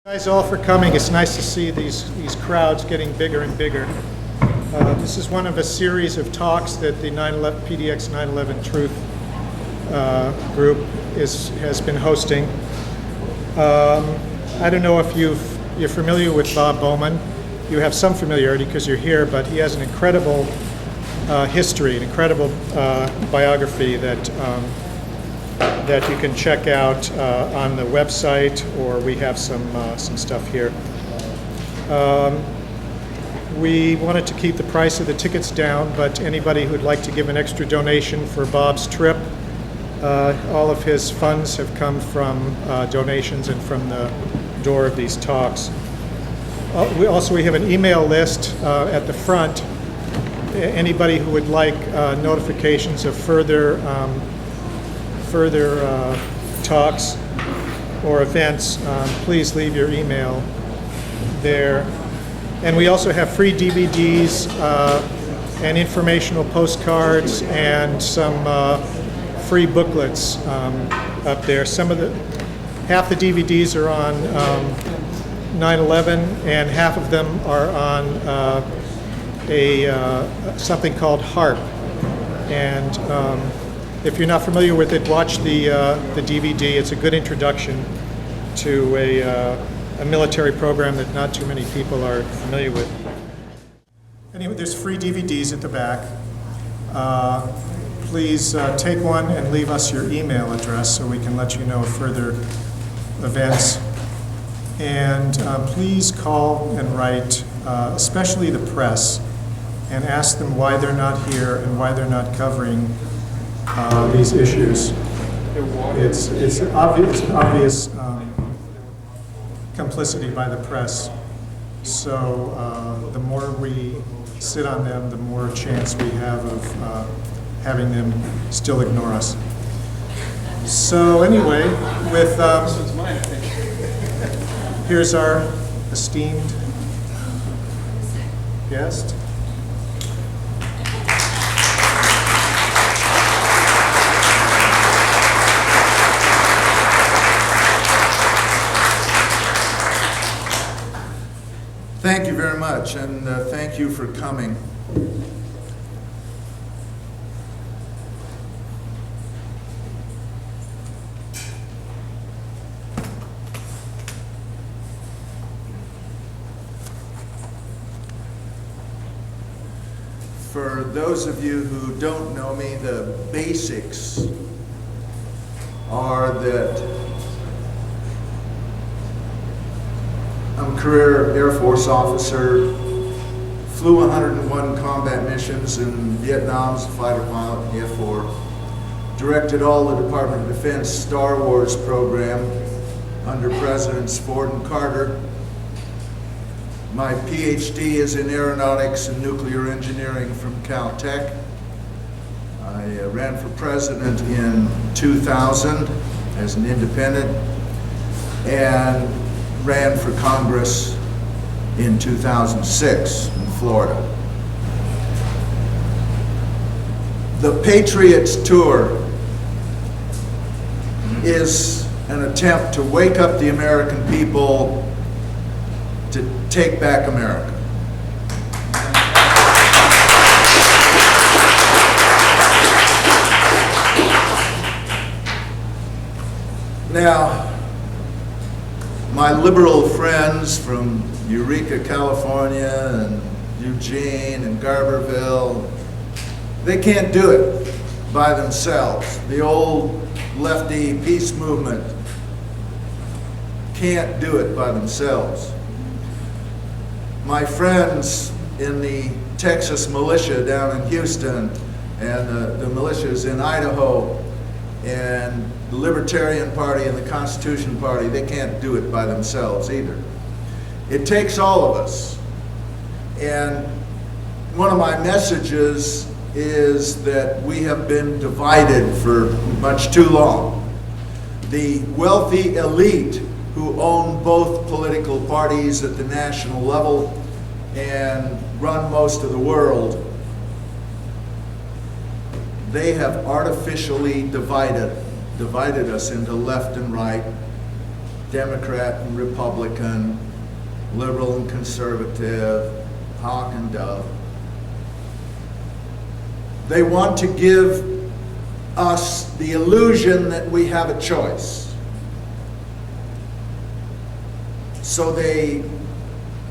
Thanks all for coming. It's nice to see these crowds getting bigger and bigger. This is one of a series of talks that the PDX 9/11 Truth group has been hosting. I don't know if you're familiar with Bob Bowman. You have some familiarity because you're here, but he has an incredible history, an incredible biography that you can check out on the website, or we have some stuff here. We wanted to keep the price of the tickets down, but anybody who'd like to give an extra donation for Bob's trip, all of his funds have come from donations and from the door of these talks. We have an email list at the front. Anybody who would like notifications of further talks or events, please leave your email there. And we also have free DVDs and informational postcards and some free booklets up there. Half the DVDs are on 9/11 and half of them are on something called HARP. And if you're not familiar with it, watch the DVD. It's a good introduction to a military program that not too many people are familiar with. Anyway, there's free DVDs at the back. Please take one and leave us your email address so we can let you know of further events. And please call and write, especially the press, and ask them why they're not here and why they're not covering these issues. It's an obvious complicity by the press. So the more we sit on them, the more chance we have of having them still ignore us. So anyway, here's our esteemed guest. Thank you very much, and thank you for coming. For those of you who don't know me, the basics are that I'm a career Air Force officer, flew 101 combat missions in Vietnam as a fighter pilot in the F-4, directed all the Department of Defense Star Wars program under Presidents Ford and Carter. My PhD is in aeronautics and nuclear engineering from Caltech. I ran for president in 2000 as an independent and ran for Congress in 2006 in Florida. The Patriots Tour is an attempt to wake up the American people to take back America. Now, my liberal friends from Eureka, California, and Eugene and Garberville, they can't do it by themselves. The old lefty peace movement can't do it by themselves. My friends in the Texas militia down in Houston and the militias in Idaho and the Libertarian Party and the Constitution Party, they can't do it by themselves either. It takes all of us. And one of my messages is that we have been divided for much too long. The wealthy elite who own both political parties at the national level and run most of the world, they have artificially divided us into left and right. Democrat and Republican, liberal and conservative, hawk and dove. They want to give us the illusion that we have a choice. So they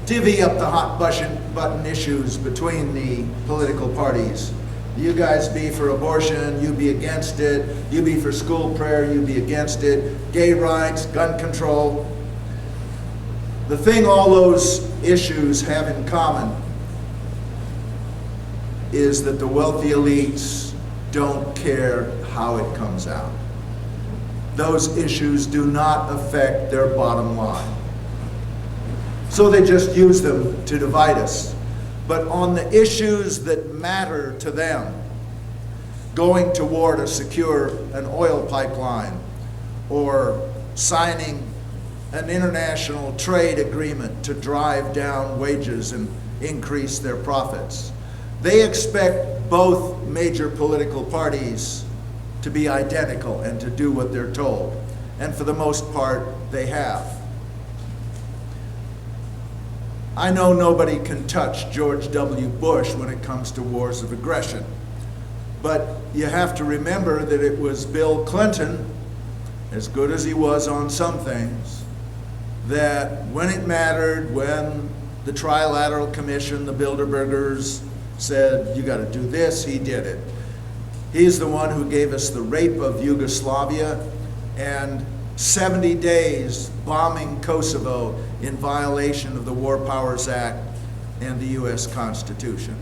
divvy up the hot button issues between the political parties. You guys be for abortion, you be against it. You be for school prayer, you be against it. Gay rights, gun control. The thing all those issues have in common is that the wealthy elites don't care how it comes out. Those issues do not affect their bottom line. So they just use them to divide us. But on the issues that matter to them, going to war to secure an oil pipeline or signing an international trade agreement to drive down wages and increase their profits, they expect both major political parties to be identical and to do what they're told. And for the most part, they have. I know nobody can touch George W. Bush when it comes to wars of aggression, but you have to remember that it was Bill Clinton, as good as he was on some things, that when it mattered, when the Trilateral Commission, the Bilderbergers, said, you got to do this, he did it. He's the one who gave us the rape of Yugoslavia and 70 days bombing Kosovo in violation of the War Powers Act and the U.S. Constitution.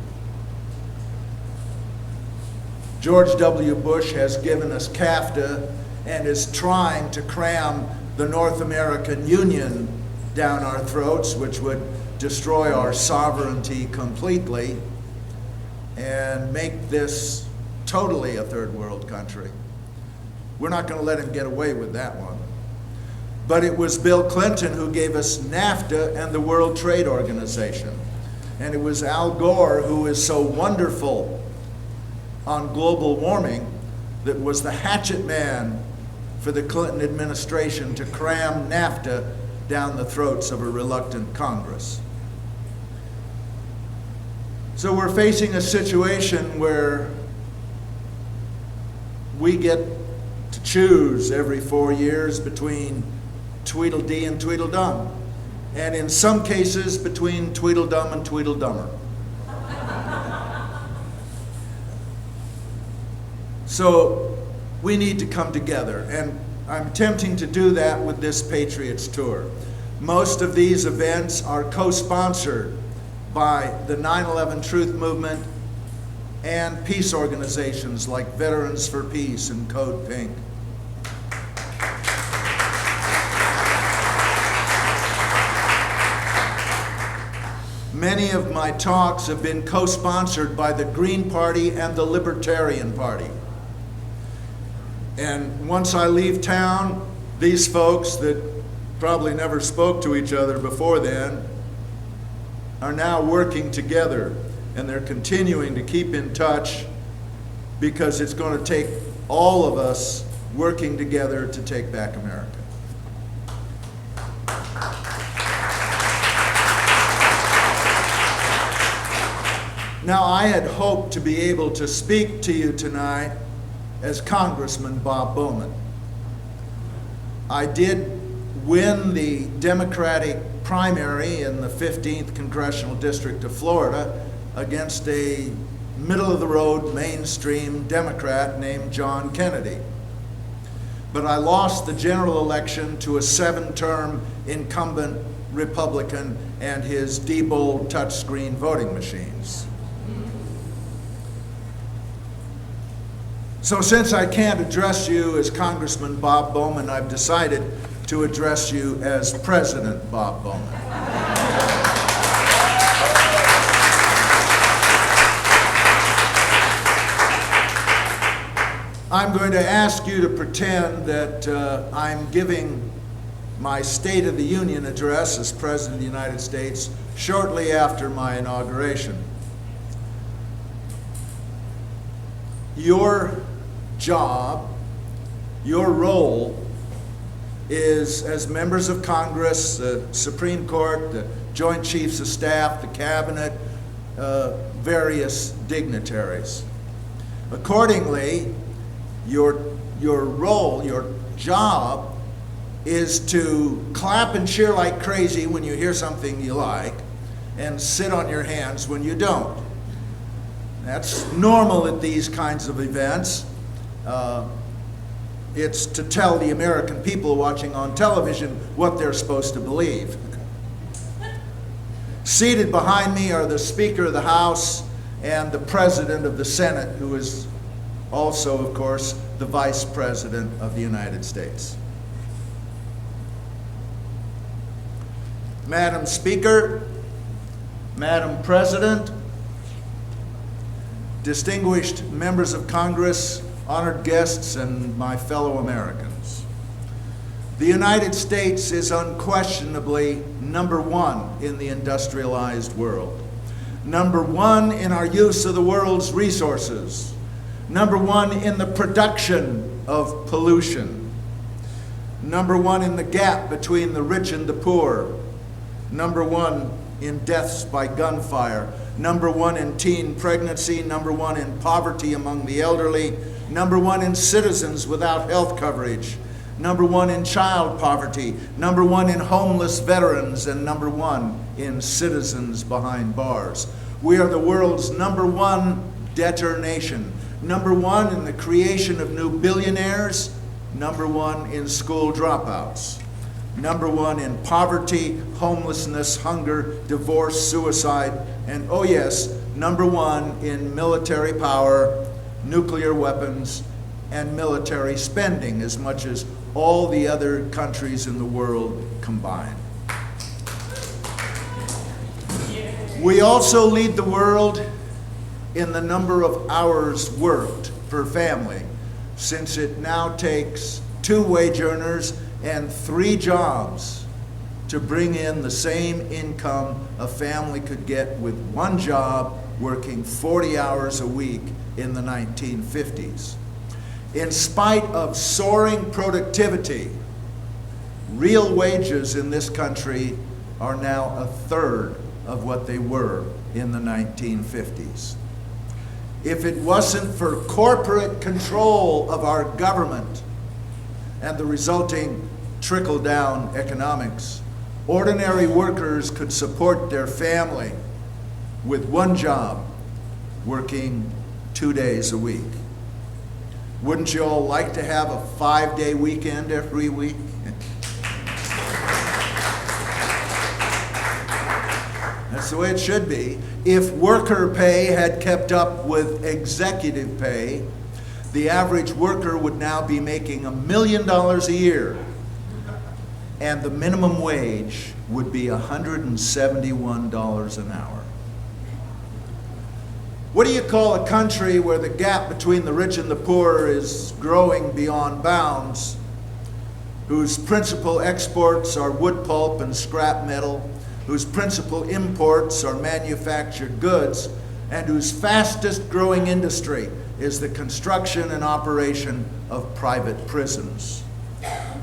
George W. Bush has given us CAFTA and is trying to cram the North American Union down our throats, which would destroy our sovereignty completely and make this totally a third world country. We're not going to let him get away with that one. But it was Bill Clinton who gave us NAFTA and the World Trade Organization. And it was Al Gore, who is so wonderful on global warming, that was the hatchet man for the Clinton administration to cram NAFTA down the throats of a reluctant Congress. So we're facing a situation where we get to choose every 4 years between Tweedledee and Tweedledum, and in some cases between Tweedledum and Tweedledummer. So we need to come together, and I'm attempting to do that with this Patriots Tour. Most of these events are co-sponsored by the 9/11 Truth Movement and peace organizations like Veterans for Peace and Code Pink. Many of my talks have been co-sponsored by the Green Party and the Libertarian Party. And once I leave town, these folks that probably never spoke to each other before then are now working together, and they're continuing to keep in touch because it's going to take all of us working together to take back America. Now, I had hoped to be able to speak to you tonight as Congressman Bob Bowman. I did win the Democratic primary in the 15th Congressional District of Florida against a middle-of-the-road, mainstream Democrat named John Kennedy. But I lost the general election to a 7-term incumbent Republican and his Diebold touchscreen voting machines. So since I can't address you as Congressman Bob Bowman, I've decided to address you as President Bob Bowman. I'm going to ask you to pretend that I'm giving my State of the Union address as President of the United States shortly after my inauguration. Your job, your role, is, as members of Congress, the Supreme Court, the Joint Chiefs of Staff, the Cabinet, various dignitaries. Accordingly, your role, your job, is to clap and cheer like crazy when you hear something you like, and sit on your hands when you don't. That's normal at these kinds of events. It's to tell the American people watching on television what they're supposed to believe. Seated behind me are the Speaker of the House and the President of the Senate, who is also, of course, the Vice President of the United States. Madam Speaker, Madam President, distinguished members of Congress, honored guests, and my fellow Americans. The United States is unquestionably number one in the industrialized world. Number one in our use of the world's resources. Number one in the production of pollution. Number one in the gap between the rich and the poor. Number one in deaths by gunfire. Number one in teen pregnancy. Number one in poverty among the elderly. Number one in citizens without health coverage. Number one in child poverty. Number one in homeless veterans. And number one in citizens behind bars. We are the world's number one debtor nation. Number one in the creation of new billionaires. Number one in school dropouts. Number one in poverty, homelessness, hunger, divorce, suicide, and oh yes, number one in military power, nuclear weapons, and military spending, as much as all the other countries in the world combined. We also lead the world in the number of hours worked per family, since it now takes 2 wage earners and 3 jobs to bring in the same income a family could get with 1 job working 40 hours a week in the 1950s. In spite of soaring productivity, real wages in this country are now 1/3 of what they were in the 1950s. If it wasn't for corporate control of our government and the resulting trickle-down economics, ordinary workers could support their family with 1 job, working 2 days a week. Wouldn't you all like to have a 5-day weekend every week? That's the way it should be. If worker pay had kept up with executive pay, the average worker would now be making $1 million a year, and the minimum wage would be $171 an hour. What do you call a country where the gap between the rich and the poor is growing beyond bounds, whose principal exports are wood pulp and scrap metal, whose principal imports are manufactured goods, and whose fastest growing industry is the construction and operation of private prisons?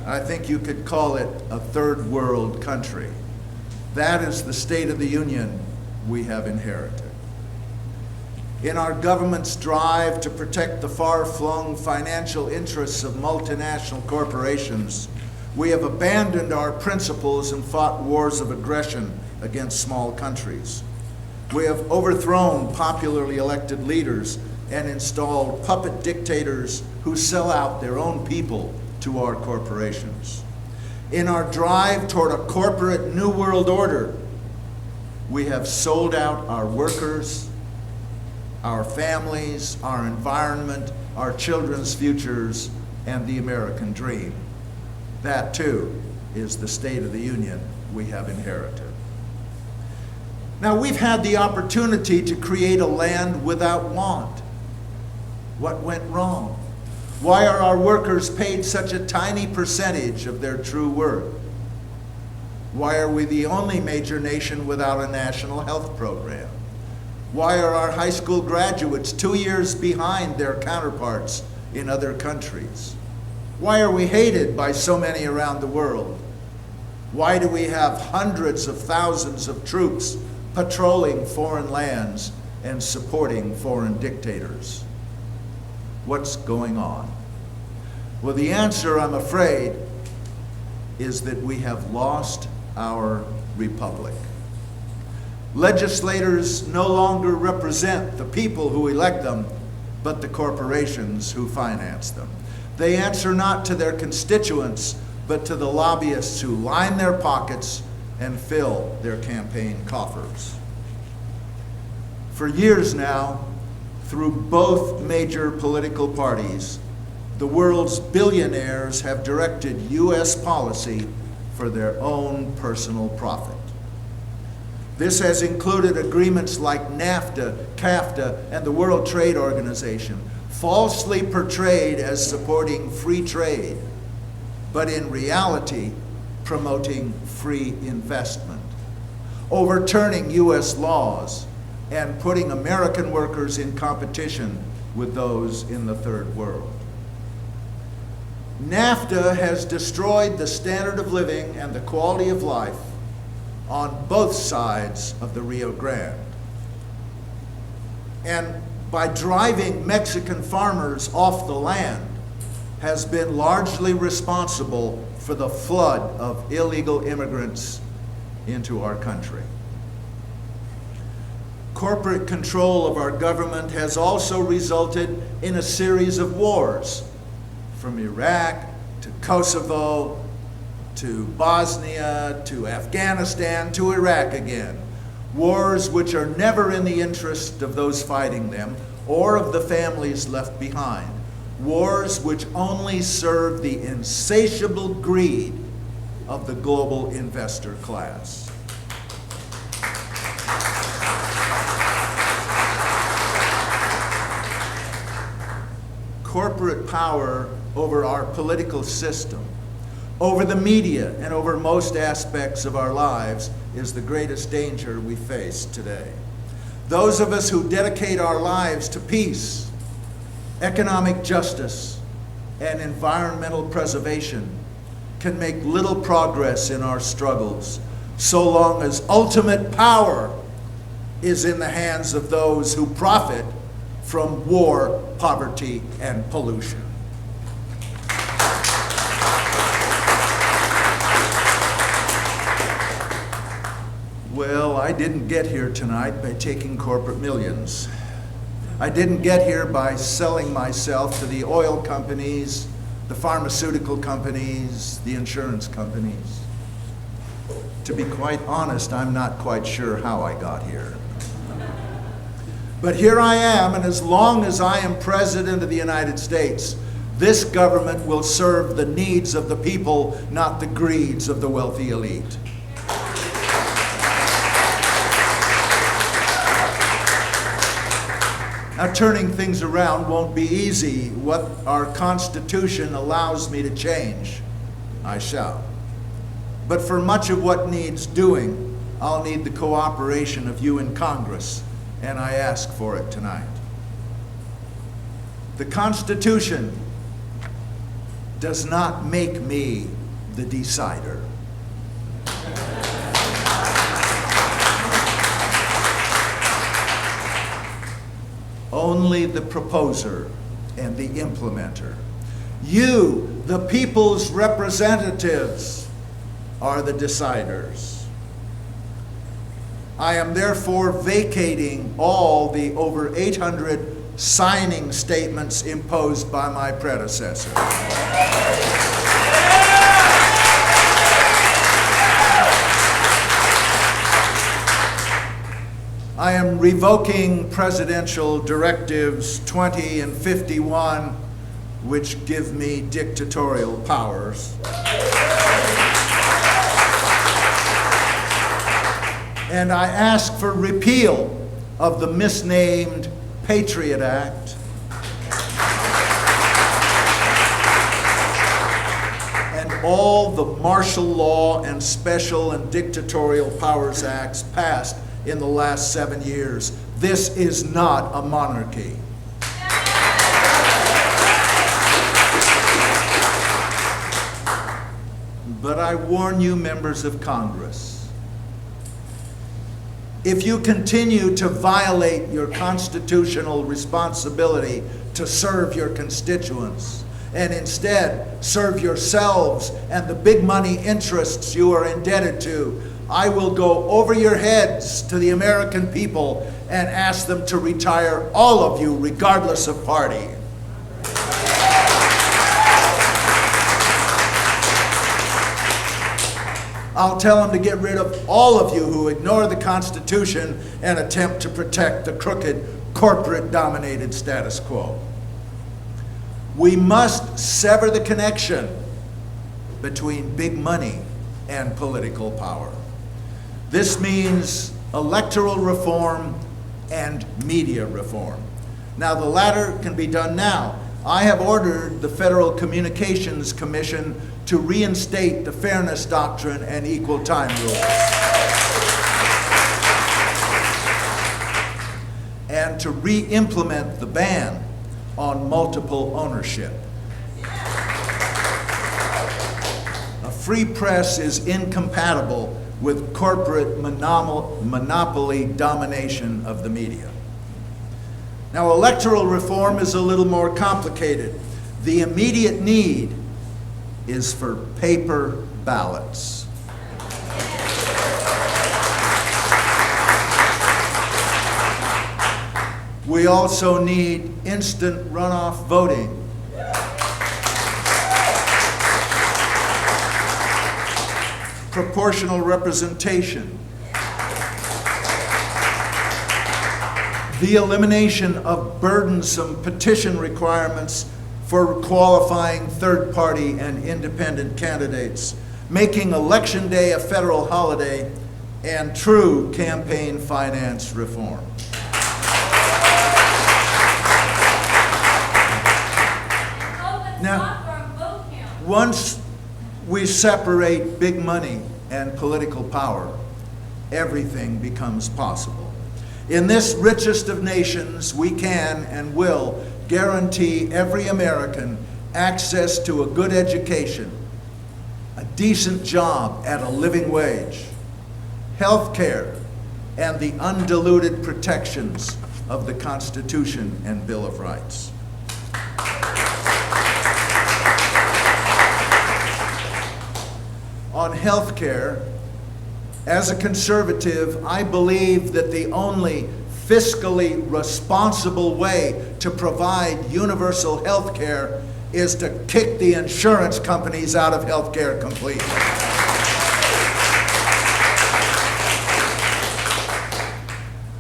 I think you could call it a third world country. That is the State of the Union we have inherited. In our government's drive to protect the far-flung financial interests of multinational corporations, we have abandoned our principles and fought wars of aggression against small countries. We have overthrown popularly elected leaders and installed puppet dictators who sell out their own people to our corporations. In our drive toward a corporate New World Order, we have sold out our workers, our families, our environment, our children's futures, and the American dream. That, too, is the State of the Union we have inherited. Now, we've had the opportunity to create a land without want. What went wrong? Why are our workers paid such a tiny percentage of their true worth? Why are we the only major nation without a national health program? Why are our high school graduates 2 years behind their counterparts in other countries? Why are we hated by so many around the world? Why do we have hundreds of thousands of troops patrolling foreign lands and supporting foreign dictators? What's going on? Well, the answer, I'm afraid, is that we have lost our republic. Legislators no longer represent the people who elect them, but the corporations who finance them. They answer not to their constituents, but to the lobbyists who line their pockets and fill their campaign coffers. For years now, through both major political parties, the world's billionaires have directed U.S. policy for their own personal profit. This has included agreements like NAFTA, CAFTA, and the World Trade Organization, falsely portrayed as supporting free trade, but in reality, promoting free investment, overturning U.S. laws, and putting American workers in competition with those in the third world. NAFTA has destroyed the standard of living and the quality of life on both sides of the Rio Grande. And by driving Mexican farmers off the land, has been largely responsible for the flood of illegal immigrants into our country. Corporate control of our government has also resulted in a series of wars, from Iraq to Kosovo to Bosnia to Afghanistan to Iraq again. Wars which are never in the interest of those fighting them or of the families left behind. Wars which only serve the insatiable greed of the global investor class. Corporate power over our political system, over the media, and over most aspects of our lives is the greatest danger we face today. Those of us who dedicate our lives to peace, economic justice, and environmental preservation can make little progress in our struggles so long as ultimate power is in the hands of those who profit from war, poverty, and pollution. Well, I didn't get here tonight by taking corporate millions. I didn't get here by selling myself to the oil companies, the pharmaceutical companies, the insurance companies. To be quite honest, I'm not quite sure how I got here. But here I am, and as long as I am President of the United States, this government will serve the needs of the people, not the greeds of the wealthy elite. Now, turning things around won't be easy. What our Constitution allows me to change, I shall. But for much of what needs doing, I'll need the cooperation of you in Congress, and I ask for it tonight. The Constitution does not make me the decider. Only the proposer and the implementer. You, the people's representatives, are the deciders. I am therefore vacating all the over 800 signing statements imposed by my predecessor. I am revoking Presidential Directives 20 and 51, which give me dictatorial powers. And I ask for repeal of the misnamed Patriot Act and all the martial law and special and dictatorial powers acts passed in the last 7 years. This is not a monarchy. I warn you, members of Congress, if you continue to violate your constitutional responsibility to serve your constituents, and instead serve yourselves and the big money interests you are indebted to, I will go over your heads to the American people and ask them to retire all of you, regardless of party. I'll tell them to get rid of all of you who ignore the Constitution and attempt to protect the crooked, corporate-dominated status quo. We must sever the connection between big money and political power. This means electoral reform and media reform. Now, the latter can be done now. I have ordered the Federal Communications Commission to reinstate the fairness doctrine and equal time rules, and to re-implement the ban on multiple ownership. A free press is incompatible with corporate monopoly domination of the media. Now, electoral reform is a little more complicated. The immediate need is for paper ballots. We also need instant runoff voting. Proportional representation. The elimination of burdensome petition requirements for qualifying third-party and independent candidates, making Election Day a federal holiday, and true campaign finance reform. Now, once we separate big money and political power, everything becomes possible. In this richest of nations, we can and will guarantee every American access to a good education, a decent job at a living wage, health care, and the undiluted protections of the Constitution and Bill of Rights. On health care, as a conservative, I believe that the only fiscally responsible way to provide universal health care is to kick the insurance companies out of health care completely.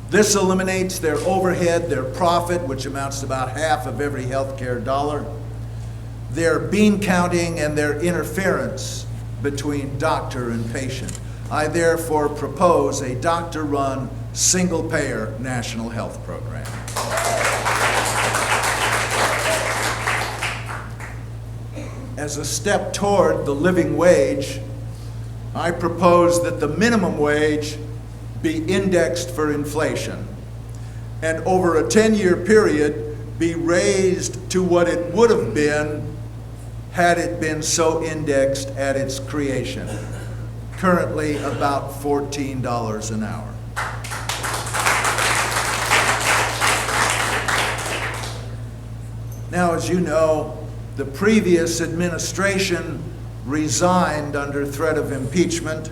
This eliminates their overhead, their profit, which amounts to about half of every health care dollar, their bean counting, and their interference between doctor and patient. I therefore propose a doctor-run, single-payer national health program. As a step toward the living wage, I propose that the minimum wage be indexed for inflation, and over a 10-year period be raised to what it would have been had it been so indexed at its creation. Currently about $14 an hour. Now, as you know, the previous administration resigned under threat of impeachment.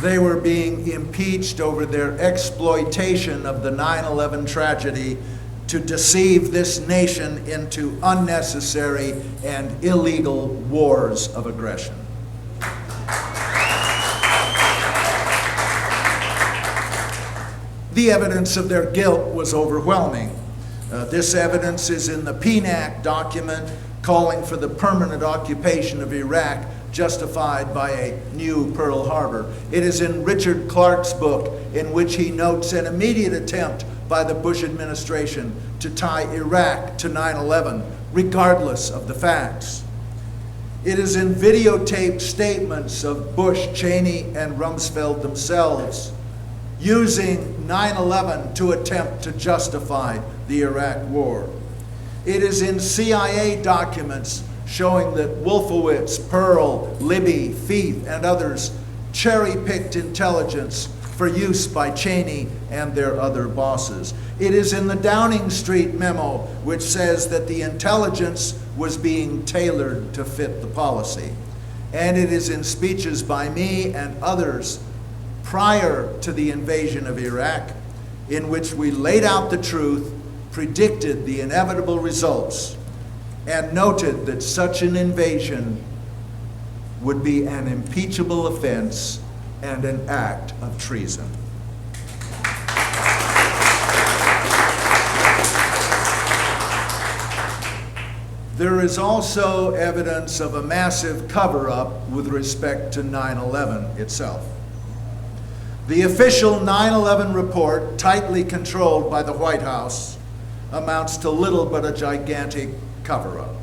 They were being impeached over their exploitation of the 9/11 tragedy to deceive this nation into unnecessary and illegal wars of aggression. The evidence of their guilt was overwhelming. This evidence is in the PDX document calling for the permanent occupation of Iraq, justified by a new Pearl Harbor. It is in Richard Clarke's book, in which he notes an immediate attempt by the Bush administration to tie Iraq to 9/11, regardless of the facts. It is in videotaped statements of Bush, Cheney, and Rumsfeld themselves, using 9/11 to attempt to justify the Iraq War. It is in CIA documents showing that Wolfowitz, Pearl, Libby, Feith, and others cherry-picked intelligence for use by Cheney and their other bosses. It is in the Downing Street memo, which says that the intelligence was being tailored to fit the policy. And it is in speeches by me and others prior to the invasion of Iraq, in which we laid out the truth, predicted the inevitable results, and noted that such an invasion would be an impeachable offense and an act of treason. There is also evidence of a massive cover-up with respect to 9/11 itself. The official 9/11 report, tightly controlled by the White House, amounts to little but a gigantic cover-up.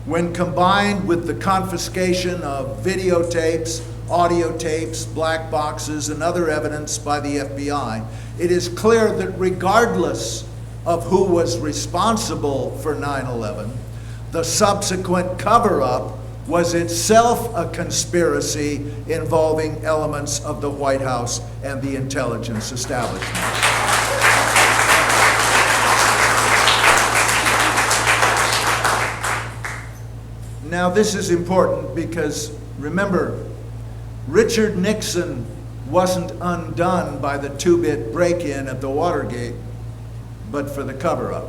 When combined with the confiscation of videotapes, audio tapes, black boxes, and other evidence by the FBI, it is clear that regardless of who was responsible for 9/11, the subsequent cover-up was itself a conspiracy involving elements of the White House and the intelligence establishment. Now, this is important because, remember, Richard Nixon wasn't undone by the 2-bit break-in at the Watergate, but for the cover-up.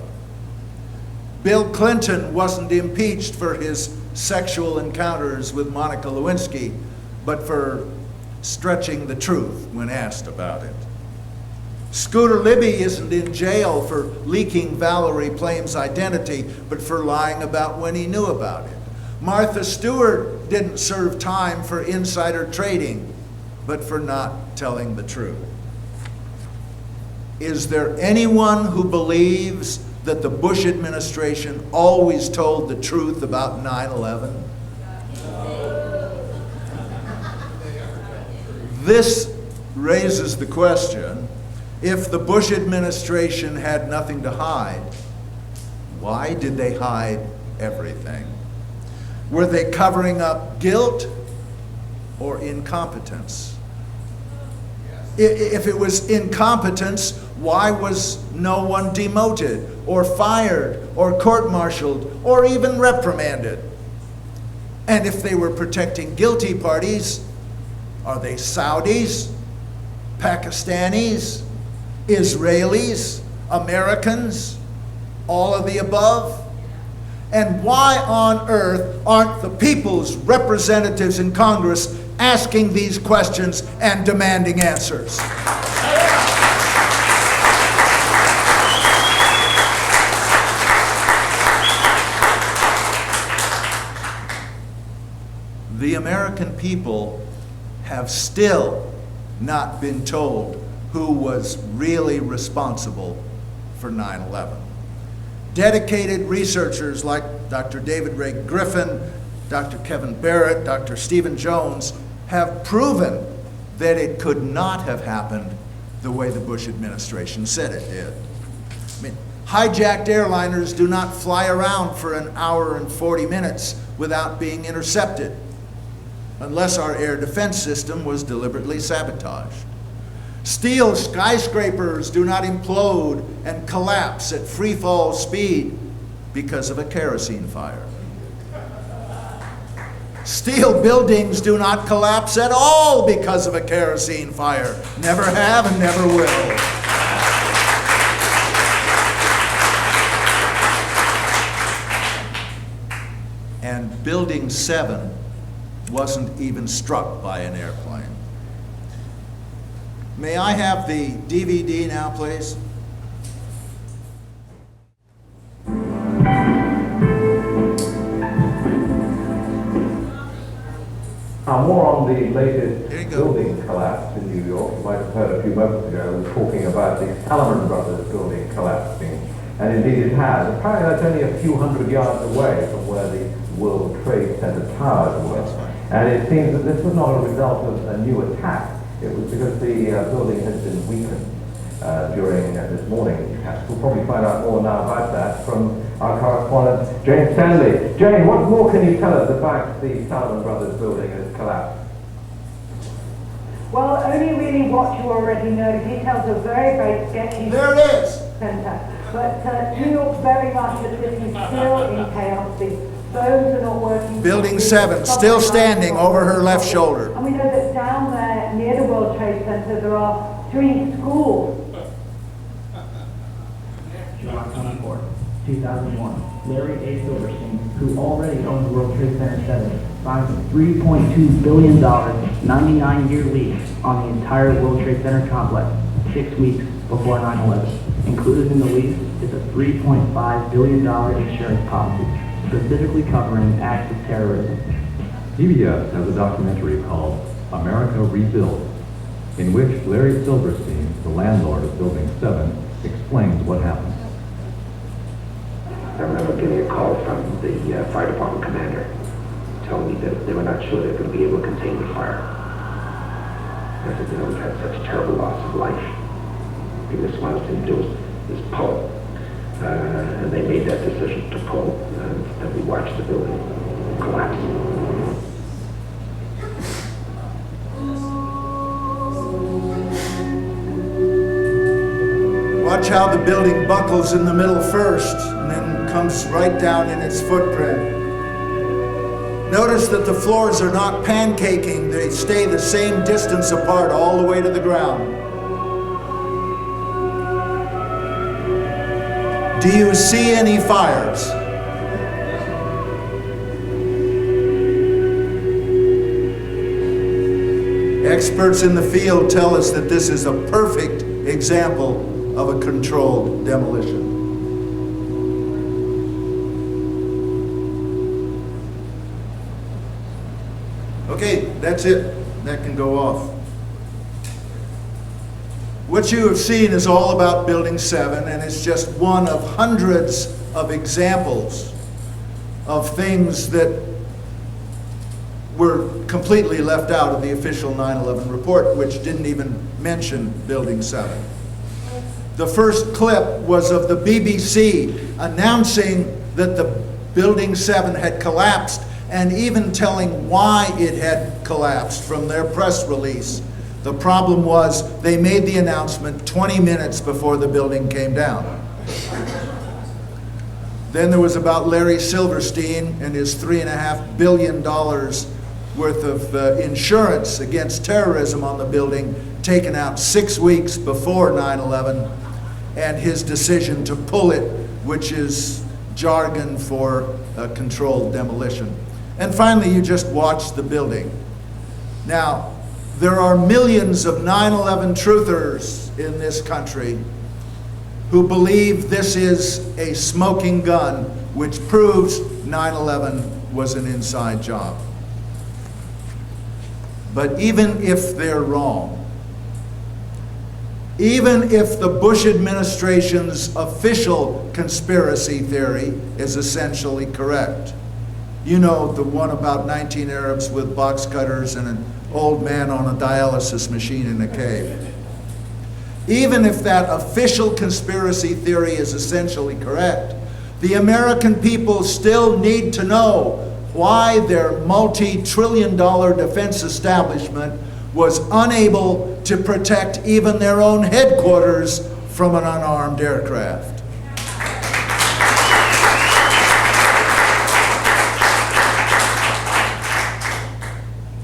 Bill Clinton wasn't impeached for his sexual encounters with Monica Lewinsky, but for stretching the truth when asked about it. Scooter Libby isn't in jail for leaking Valerie Plame's identity, but for lying about when he knew about it. Martha Stewart didn't serve time for insider trading, but for not telling the truth. Is there anyone who believes that the Bush administration always told the truth about 9/11? This raises the question, if the Bush administration had nothing to hide, why did they hide everything? Were they covering up guilt or incompetence? If it was incompetence, why was no one demoted or fired or court-martialed or even reprimanded? And if they were protecting guilty parties, are they Saudis, Pakistanis, Israelis, Americans, all of the above? And why on earth aren't the people's representatives in Congress asking these questions and demanding answers? The American people have still not been told who was really responsible for 9/11. Dedicated researchers like Dr. David Ray Griffin, Dr. Kevin Barrett, Dr. Stephen Jones have proven that it could not have happened the way the Bush administration said it did. I mean, hijacked airliners do not fly around for an hour and 40 minutes without being intercepted, unless our air defense system was deliberately sabotaged. Steel skyscrapers do not implode and collapse at free fall speed because of a kerosene fire. Steel buildings do not collapse at all because of a kerosene fire. Never have and never will. And Building 7 wasn't even struck by an airplane. May I have the DVD now, please? More on the latest Here you go. building collapse in New York. You might have heard a few moments ago, I was talking about the Salomon Brothers building collapsing, and indeed it has. Apparently that's only a few hundred yards away from where the World Trade Center towers were. And it seems that this was not a result of a new attack. It was because the building has been weakened. during this morning's newscast. We'll probably find out more now about that from our correspondent, Jane Stanley. Jane, what more can you tell us about the Salomon Brothers building and its collapse? Well, only really what you already know. The details are very, very sketchy. There it is. Center. But feel very much that this is still in chaos. The phones are not working. Building 7, still standing over her left shoulder. And we know that down there near the World Trade Center there are 3 schools. July 24, 2001, Larry A. Silverstein, who already owns the World Trade Center 7, signs a $3.2 billion 99-year lease on the entire World Trade Center complex 6 weeks before 9/11. Included in the lease is a $3.5 billion insurance policy, specifically covering acts of terrorism. PDX has a documentary called America Rebuilt, in which Larry Silverstein, the landlord of Building 7, explains what happened. I remember getting a call from the fire department commander telling me that they were not sure they were going to be able to contain the fire. I said, we've had such terrible loss of life. The response to do is pull. And they made that decision to pull, and we watched the building collapse. Watch how the building buckles in the middle first and then comes right down in its footprint. Notice that the floors are not pancaking. They stay the same distance apart all the way to the ground. Do you see any fires? Experts in the field tell us that this is a perfect example of a controlled demolition. Okay, that's it. That can go off. What you have seen is all about Building 7, and it's just one of hundreds of examples of things that were completely left out of the official 9/11 report, which didn't even mention Building 7. The first clip was of the BBC announcing that the Building 7 had collapsed and even telling why it had collapsed from their press release. The problem was they made the announcement 20 minutes before the building came down. Then there was about Larry Silverstein and his $3.5 billion worth of insurance against terrorism on the building taken out 6 weeks before 9/11, and his decision to pull it, which is jargon for a controlled demolition. And finally, you just watch the building. Now, there are millions of 9/11 truthers in this country who believe this is a smoking gun, which proves 9/11 was an inside job. But even if they're wrong, even if the Bush administration's official conspiracy theory is essentially correct, you know, the one about 19 Arabs with box cutters and an old man on a dialysis machine in a cave. Even if that official conspiracy theory is essentially correct, the American people still need to know why their multi-trillion-dollar defense establishment was unable to protect even their own headquarters from an unarmed aircraft.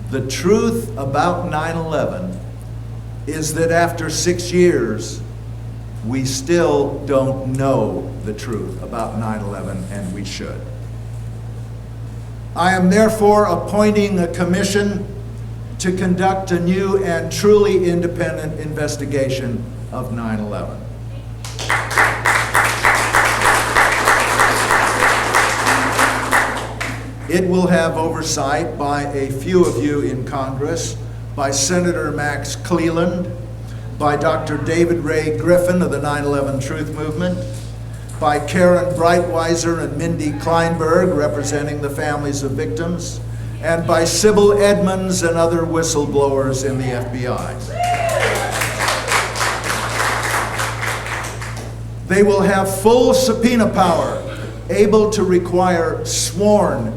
The truth about 9/11 is that after 6 years, we still don't know the truth about 9/11, and we should. I am therefore appointing a commission to conduct a new and truly independent investigation of 9/11. It will have oversight by a few of you in Congress, by Senator Max Cleland, by Dr. David Ray Griffin of the 9/11 Truth Movement, by Karen Breitweiser and Mindy Kleinberg, representing the families of victims, and by Sybil Edmonds and other whistleblowers in the FBI. They will have full subpoena power, able to require sworn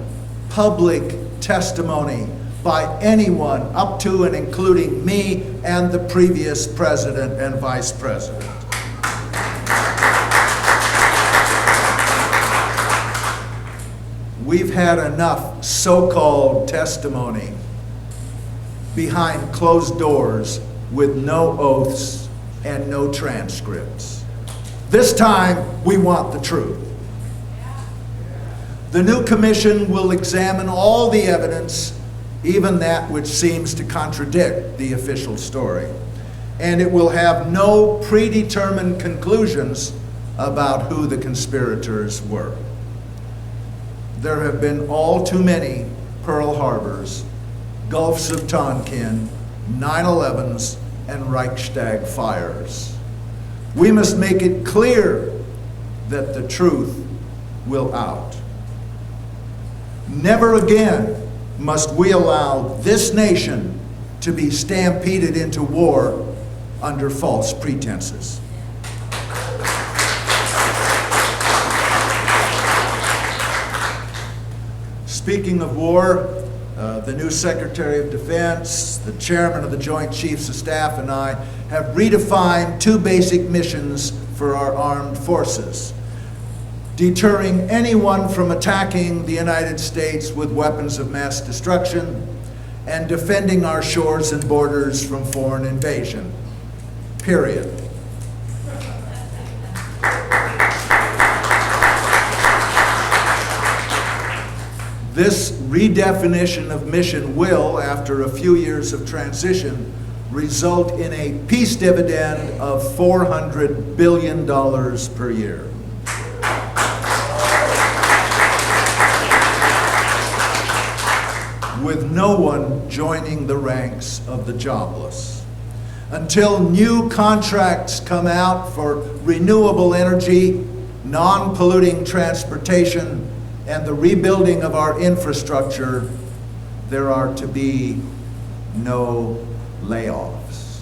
public testimony by anyone up to and including me and the previous president and vice president. We've had enough so-called testimony behind closed doors with no oaths and no transcripts. This time, we want the truth. The new commission will examine all the evidence, even that which seems to contradict the official story, and it will have no predetermined conclusions about who the conspirators were. There have been all too many Pearl Harbors, Gulfs of Tonkin, 9/11s, and Reichstag fires. We must make it clear that the truth will out. Never again must we allow this nation to be stampeded into war under false pretenses. Speaking of war, the new Secretary of Defense, the Chairman of the Joint Chiefs of Staff, and I have redefined two basic missions for our armed forces: deterring anyone from attacking the United States with weapons of mass destruction, and defending our shores and borders from foreign invasion. Period. This redefinition of mission will, after a few years of transition, result in a peace dividend of $400 billion per year. With no one joining the ranks of the jobless. Until new contracts come out for renewable energy, non-polluting transportation, and the rebuilding of our infrastructure, there are to be no layoffs.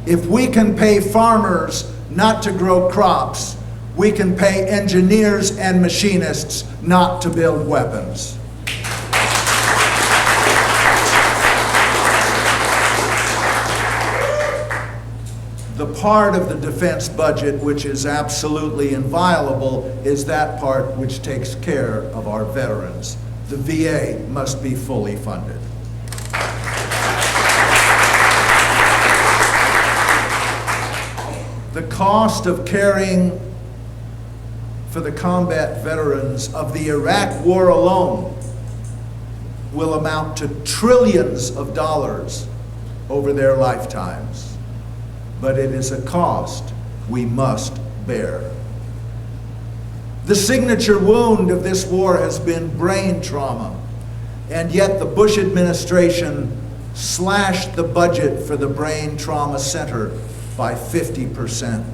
If we can pay farmers not to grow crops, we can pay engineers and machinists not to build weapons. The part of the defense budget which is absolutely inviolable is that part which takes care of our veterans. The VA must be fully funded. The cost of caring for the combat veterans of the Iraq War alone will amount to trillions of dollars over their lifetimes. But it is a cost we must bear. The signature wound of this war has been brain trauma, and yet the Bush administration slashed the budget for the Brain Trauma Center by 50%.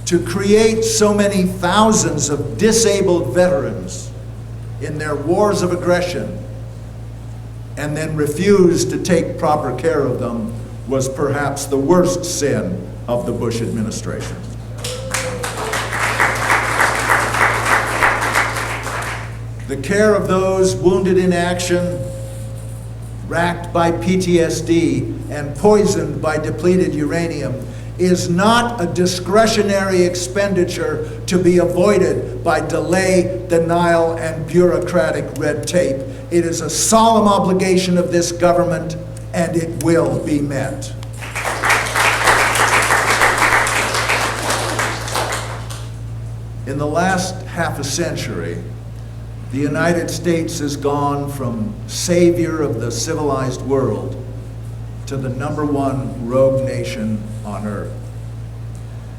To create so many thousands of disabled veterans in their wars of aggression and then refuse to take proper care of them was perhaps the worst sin of the Bush administration. The care of those wounded in action, racked by PTSD, and poisoned by depleted uranium is not a discretionary expenditure to be avoided by delay, denial, and bureaucratic red tape. It is a solemn obligation of this government, and it will be met. In the last half a century, the United States has gone from savior of the civilized world to the #1 rogue nation on earth.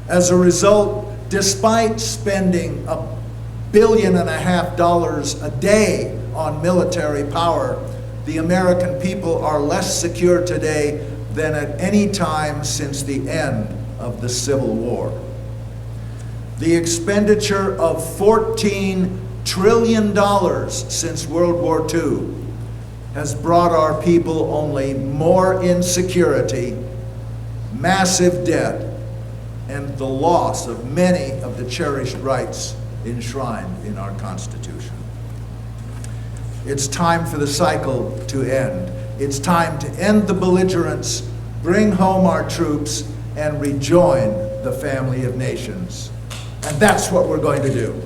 As a result, despite spending $1.5 billion a day on military power, the American people are less secure today than at any time since the end of the Civil War. The expenditure of $14 trillion since World War II has brought our people only more insecurity, massive debt, and the loss of many of the cherished rights enshrined in our Constitution. It's time for the cycle to end. It's time to end the belligerence, bring home our troops, and rejoin the family of nations. And that's what we're going to do.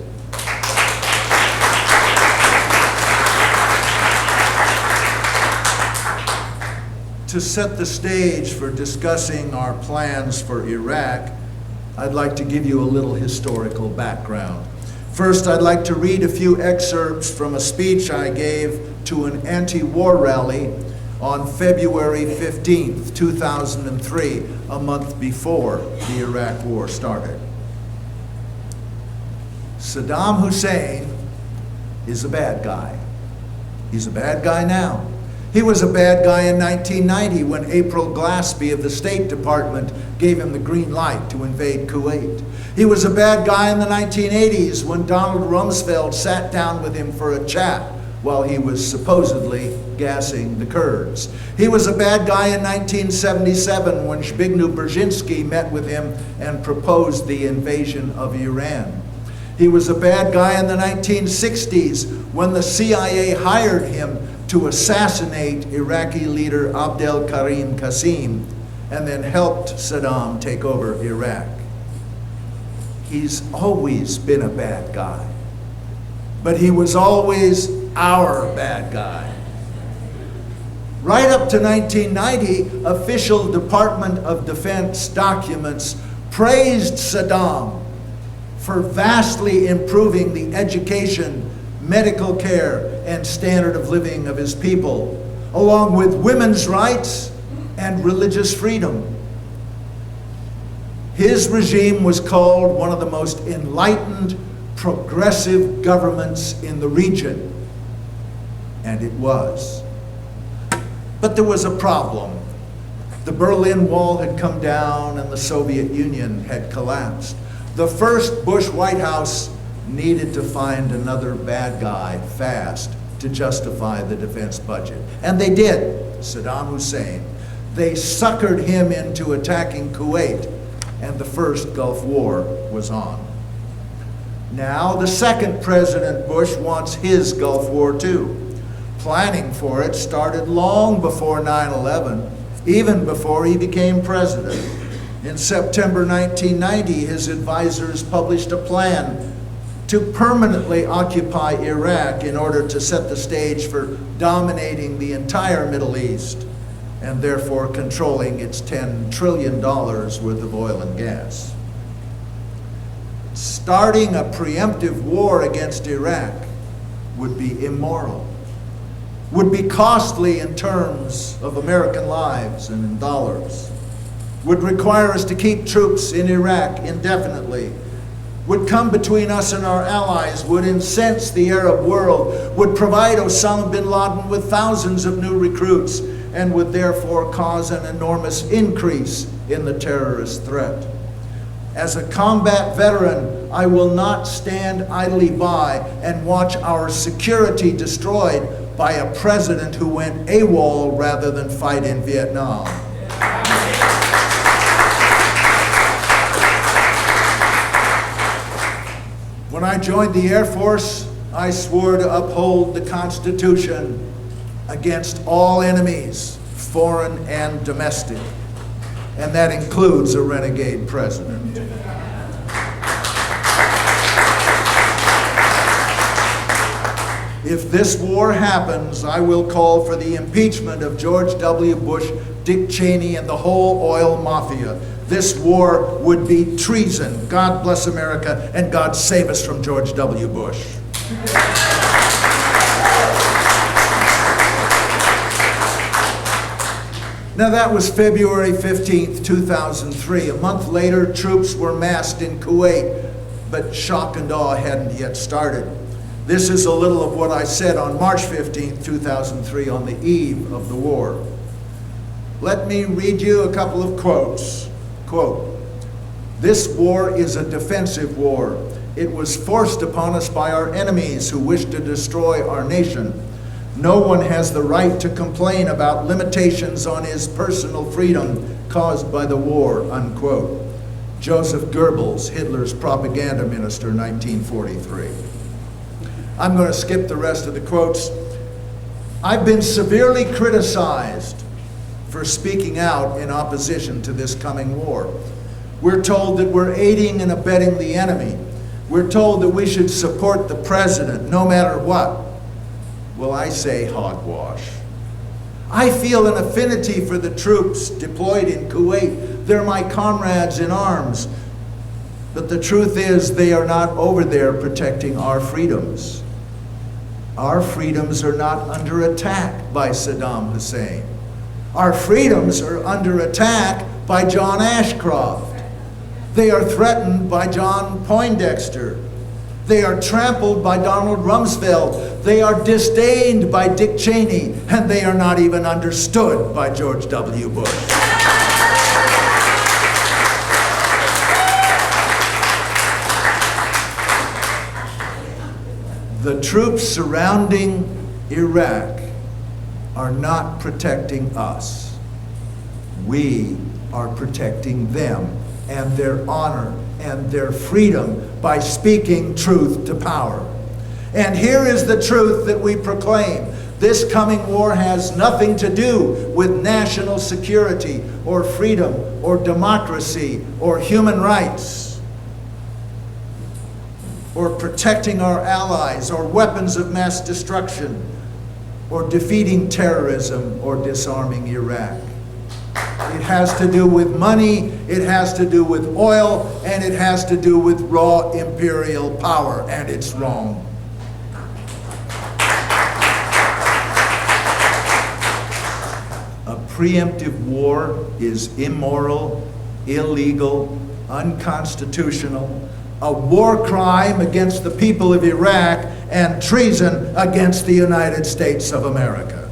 To set the stage for discussing our plans for Iraq, I'd like to give you a little historical background. First, I'd like to read a few excerpts from a speech I gave to an anti-war rally on February 15th, 2003, a month before the Iraq War started. Saddam Hussein is a bad guy. He's a bad guy now. He was a bad guy in 1990 when April Glaspie of the State Department gave him the green light to invade Kuwait. He was a bad guy in the 1980s when Donald Rumsfeld sat down with him for a chat while he was supposedly gassing the Kurds. He was a bad guy in 1977 when Zbigniew Brzezinski met with him and proposed the invasion of Iran. He was a bad guy in the 1960s when the CIA hired him to assassinate Iraqi leader Abdel Karim Qasim and then helped Saddam take over Iraq. He's always been a bad guy, but he was always our bad guy. Right up to 1990, official Department of Defense documents praised Saddam for vastly improving the education, medical care, and standard of living of his people, along with women's rights and religious freedom. His regime was called one of the most enlightened, progressive governments in the region, and it was. But there was a problem. The Berlin Wall had come down and the Soviet Union had collapsed. The first Bush White House needed to find another bad guy fast to justify the defense budget. And they did, Saddam Hussein. They suckered him into attacking Kuwait, and the first Gulf War was on. Now, the second President Bush wants his Gulf War too. Planning for it started long before 9/11, even before he became president. In September 1990, his advisors published a plan to permanently occupy Iraq in order to set the stage for dominating the entire Middle East and therefore controlling its $10 trillion worth of oil and gas. Starting a preemptive war against Iraq would be immoral, would be costly in terms of American lives and in dollars, would require us to keep troops in Iraq indefinitely, would come between us and our allies, would incense the Arab world, would provide Osama bin Laden with thousands of new recruits, and would therefore cause an enormous increase in the terrorist threat. As a combat veteran, I will not stand idly by and watch our security destroyed by a president who went AWOL rather than fight in Vietnam. When I joined the Air Force, I swore to uphold the Constitution against all enemies, foreign and domestic, and that includes a renegade president. If this war happens, I will call for the impeachment of George W. Bush, Dick Cheney, and the whole oil mafia. This war would be treason. God bless America, and God save us from George W. Bush. Now that was February 15th, 2003. A month later, troops were massed in Kuwait, but shock and awe hadn't yet started. This is a little of what I said on March 15th, 2003, on the eve of the war. Let me read you a couple of quotes. Quote, "This war is a defensive war. It was forced upon us by our enemies who wish to destroy our nation. No one has the right to complain about limitations on his personal freedom caused by the war," unquote. Joseph Goebbels, Hitler's propaganda minister, 1943. I'm going to skip the rest of the quotes. I've been severely criticized for speaking out in opposition to this coming war. We're told that we're aiding and abetting the enemy. We're told that we should support the president no matter what. Well, I say hogwash. I feel an affinity for the troops deployed in Kuwait. They're my comrades in arms. But the truth is, they are not over there protecting our freedoms. Our freedoms are not under attack by Saddam Hussein. Our freedoms are under attack by John Ashcroft. They are threatened by John Poindexter. They are trampled by Donald Rumsfeld. They are disdained by Dick Cheney, and they are not even understood by George W. Bush. The troops surrounding Iraq are not protecting us. We are protecting them and their honor and their freedom by speaking truth to power. And here is the truth that we proclaim. This coming war has nothing to do with national security or freedom or democracy or human rights or protecting our allies or weapons of mass destruction or defeating terrorism or disarming Iraq. It has to do with money, it has to do with oil, and it has to do with raw imperial power, and it's wrong. A preemptive war is immoral, illegal, unconstitutional, a war crime against the people of Iraq, and treason against the United States of America.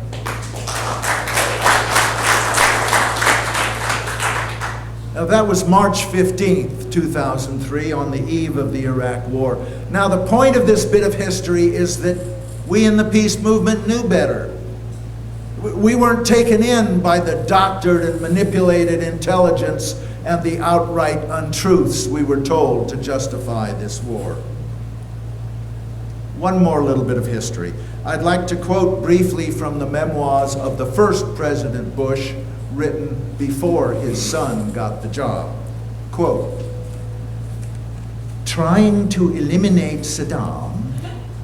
Now, that was March 15th, 2003, on the eve of the Iraq War. Now, the point of this bit of history is that we in the peace movement knew better. We weren't taken in by the doctored and manipulated intelligence and the outright untruths we were told to justify this war. One more little bit of history. I'd like to quote briefly from the memoirs of the first President Bush, written before his son got the job. Quote, "Trying to eliminate Saddam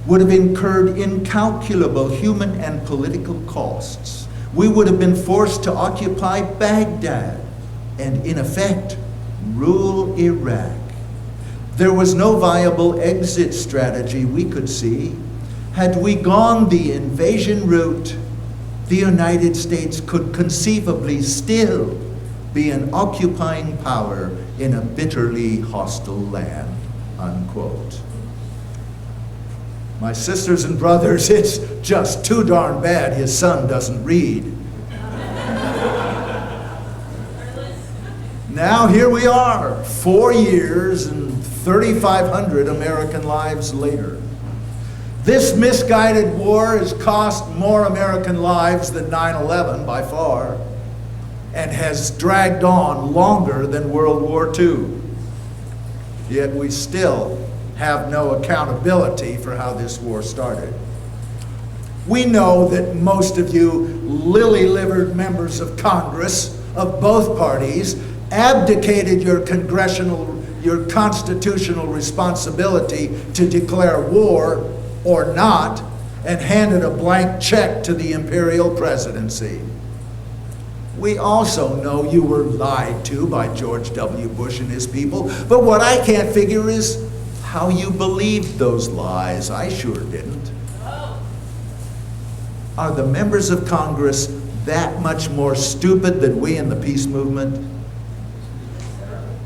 would have incurred incalculable human and political costs. We would have been forced to occupy Baghdad and, in effect, rule Iraq. There was no viable exit strategy we could see. Had we gone the invasion route, the United States could conceivably still be an occupying power in a bitterly hostile land," unquote. My sisters and brothers, it's just too darn bad his son doesn't read. Now here we are, 4 years and 3,500 American lives later. This misguided war has cost more American lives than 9/11 by far, and has dragged on longer than World War II. Yet we still have no accountability for how this war started. We know that most of you lily-livered members of Congress of both parties abdicated your constitutional responsibility to declare war or not, and handed a blank check to the imperial presidency. We also know you were lied to by George W. Bush and his people, but what I can't figure is how you believed those lies. I sure didn't. Are the members of Congress that much more stupid than we in the peace movement?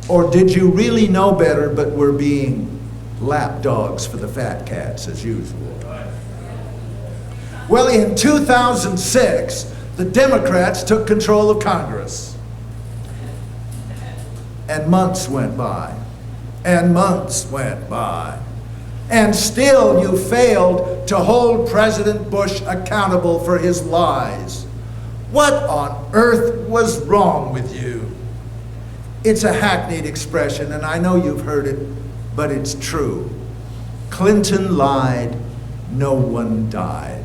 Or did you really know better but were being lapdogs for the fat cats as usual? Well, in 2006, the Democrats took control of Congress. And months went by, and months went by, and still you failed to hold President Bush accountable for his lies. What on earth was wrong with you? It's a hackneyed expression, and I know you've heard it, but it's true. Clinton lied, no one died.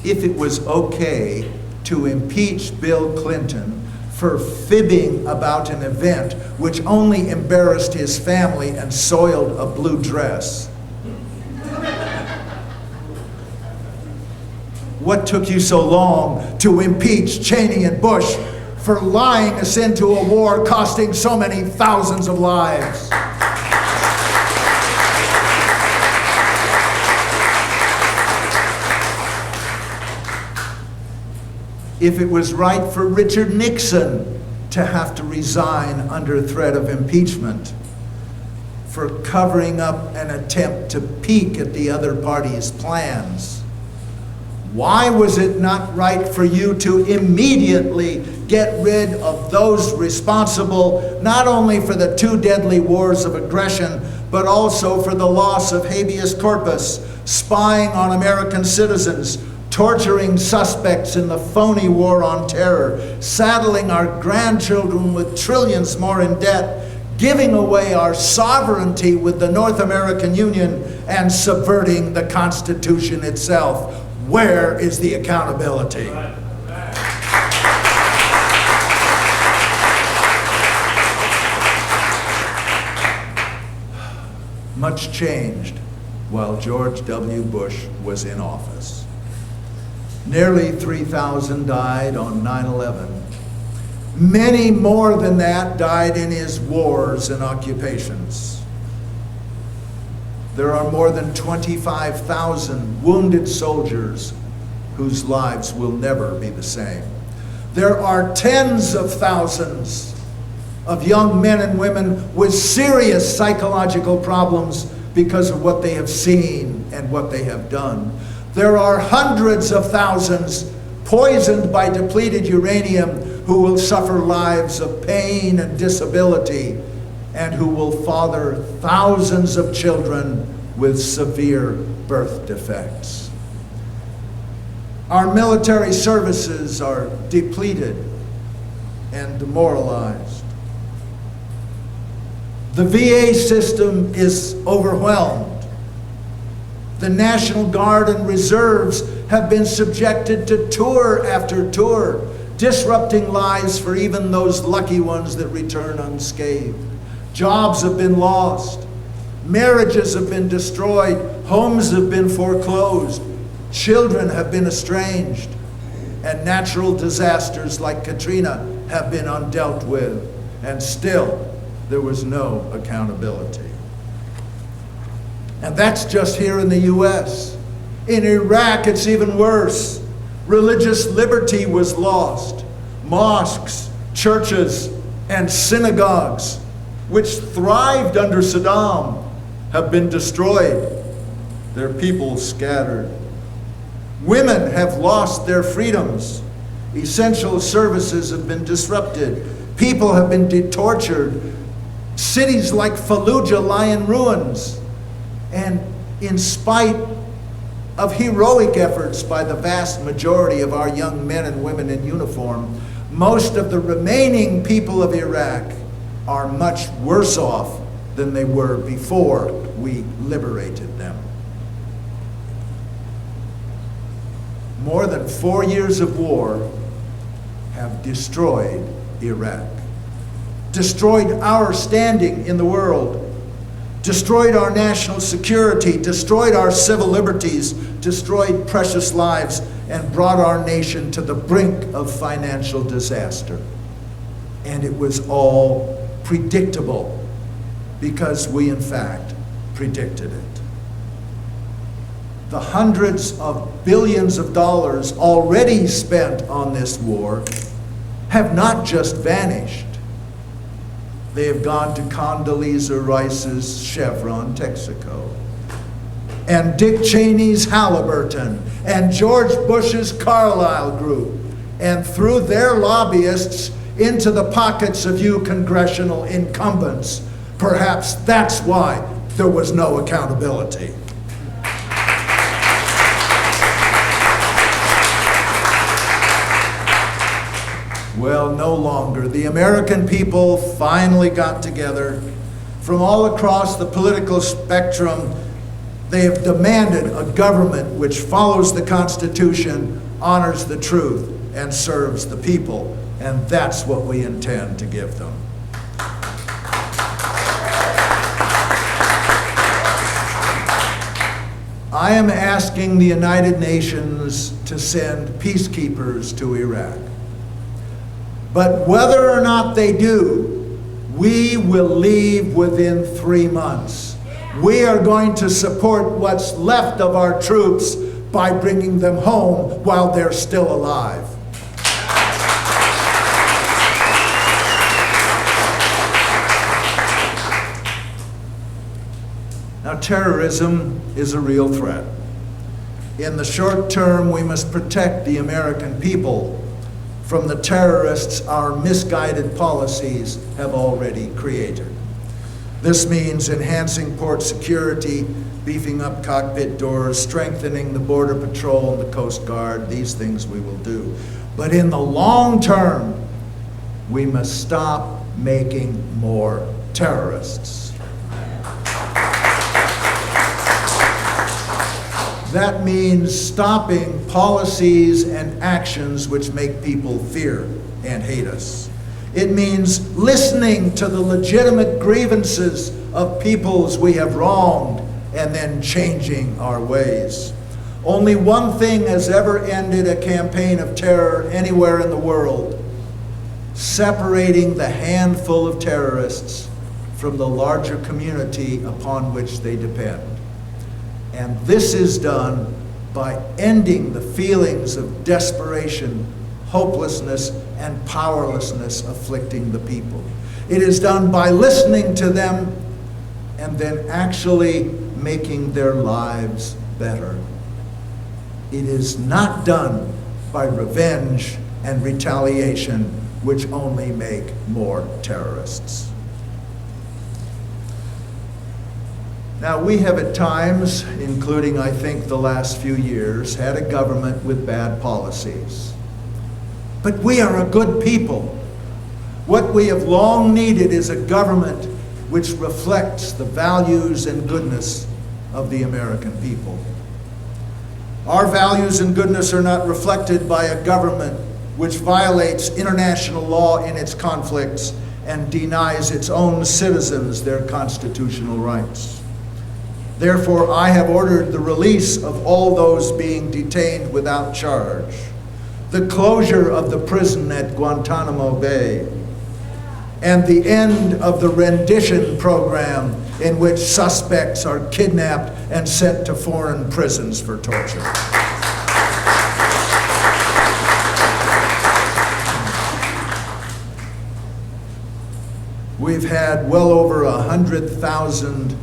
If it was okay to impeach Bill Clinton for fibbing about an event which only embarrassed his family and soiled a blue dress, what took you so long to impeach Cheney and Bush for lying us into a war costing so many thousands of lives? If it was right for Richard Nixon to have to resign under threat of impeachment for covering up an attempt to peek at the other party's plans, why was it not right for you to immediately get rid of those responsible not only for the 2 deadly wars of aggression, but also for the loss of habeas corpus, spying on American citizens, torturing suspects in the phony war on terror, saddling our grandchildren with trillions more in debt, giving away our sovereignty with the North American Union, and subverting the Constitution itself? Where is the accountability? Much changed while George W. Bush was in office. Nearly 3,000 died on 9/11. Many more than that died in his wars and occupations. There are more than 25,000 wounded soldiers whose lives will never be the same. There are tens of thousands of young men and women with serious psychological problems because of what they have seen and what they have done. There are hundreds of thousands poisoned by depleted uranium who will suffer lives of pain and disability, and who will father thousands of children with severe birth defects. Our military services are depleted and demoralized. The VA system is overwhelmed. The National Guard and Reserves have been subjected to tour after tour, disrupting lives for even those lucky ones that return unscathed. Jobs have been lost. Marriages have been destroyed. Homes have been foreclosed. Children have been estranged. And natural disasters like Katrina have been undealt with. And still, there was no accountability. And that's just here in the US. In Iraq, it's even worse. Religious liberty was lost. Mosques, churches, and synagogues, which thrived under Saddam, have been destroyed. Their people scattered. Women have lost their freedoms. Essential services have been disrupted. People have been tortured. Cities like Fallujah lie in ruins. And in spite of heroic efforts by the vast majority of our young men and women in uniform, most of the remaining people of Iraq are much worse off than they were before we liberated them. More than 4 years of war have destroyed Iraq, destroyed our standing in the world, destroyed our national security, destroyed our civil liberties, destroyed precious lives, and brought our nation to the brink of financial disaster. And it was all predictable because we, in fact, predicted it. The hundreds of billions of dollars already spent on this war have not just vanished. They have gone to Condoleezza Rice's Chevron Texaco, and Dick Cheney's Halliburton, and George Bush's Carlyle Group, and through their lobbyists into the pockets of you congressional incumbents. Perhaps that's why there was no accountability. Well, no longer. The American people finally got together. From all across the political spectrum, they have demanded a government which follows the Constitution, honors the truth, and serves the people. And that's what we intend to give them. I am asking the United Nations to send peacekeepers to Iraq. But whether or not they do, we will leave within 3 months. We are going to support what's left of our troops by bringing them home while they're still alive. Now, terrorism is a real threat. In the short term, we must protect the American people from the terrorists our misguided policies have already created. This means enhancing port security, beefing up cockpit doors, strengthening the Border Patrol and the Coast Guard. These things we will do. But in the long term, we must stop making more terrorists. That means stopping policies and actions which make people fear and hate us. It means listening to the legitimate grievances of peoples we have wronged and then changing our ways. Only one thing has ever ended a campaign of terror anywhere in the world: separating the handful of terrorists from the larger community upon which they depend. And this is done by ending the feelings of desperation, hopelessness, and powerlessness afflicting the people. It is done by listening to them and then actually making their lives better. It is not done by revenge and retaliation, which only make more terrorists. Now, we have at times, including I think the last few years, had a government with bad policies. But we are a good people. What we have long needed is a government which reflects the values and goodness of the American people. Our values and goodness are not reflected by a government which violates international law in its conflicts and denies its own citizens their constitutional rights. Therefore, I have ordered the release of all those being detained without charge, the closure of the prison at Guantanamo Bay, and the end of the rendition program in which suspects are kidnapped and sent to foreign prisons for torture. We've had well over 100,000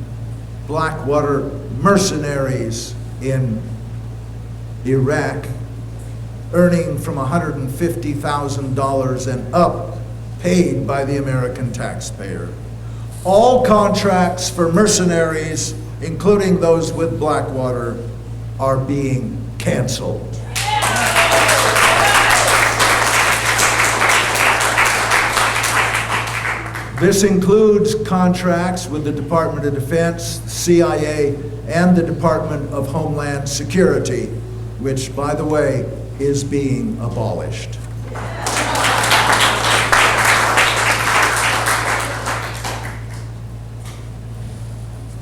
Blackwater mercenaries in Iraq, earning from $150,000 and up, paid by the American taxpayer. All contracts for mercenaries, including those with Blackwater, are being canceled. This includes contracts with the Department of Defense, the CIA, and the Department of Homeland Security, which, by the way, is being abolished.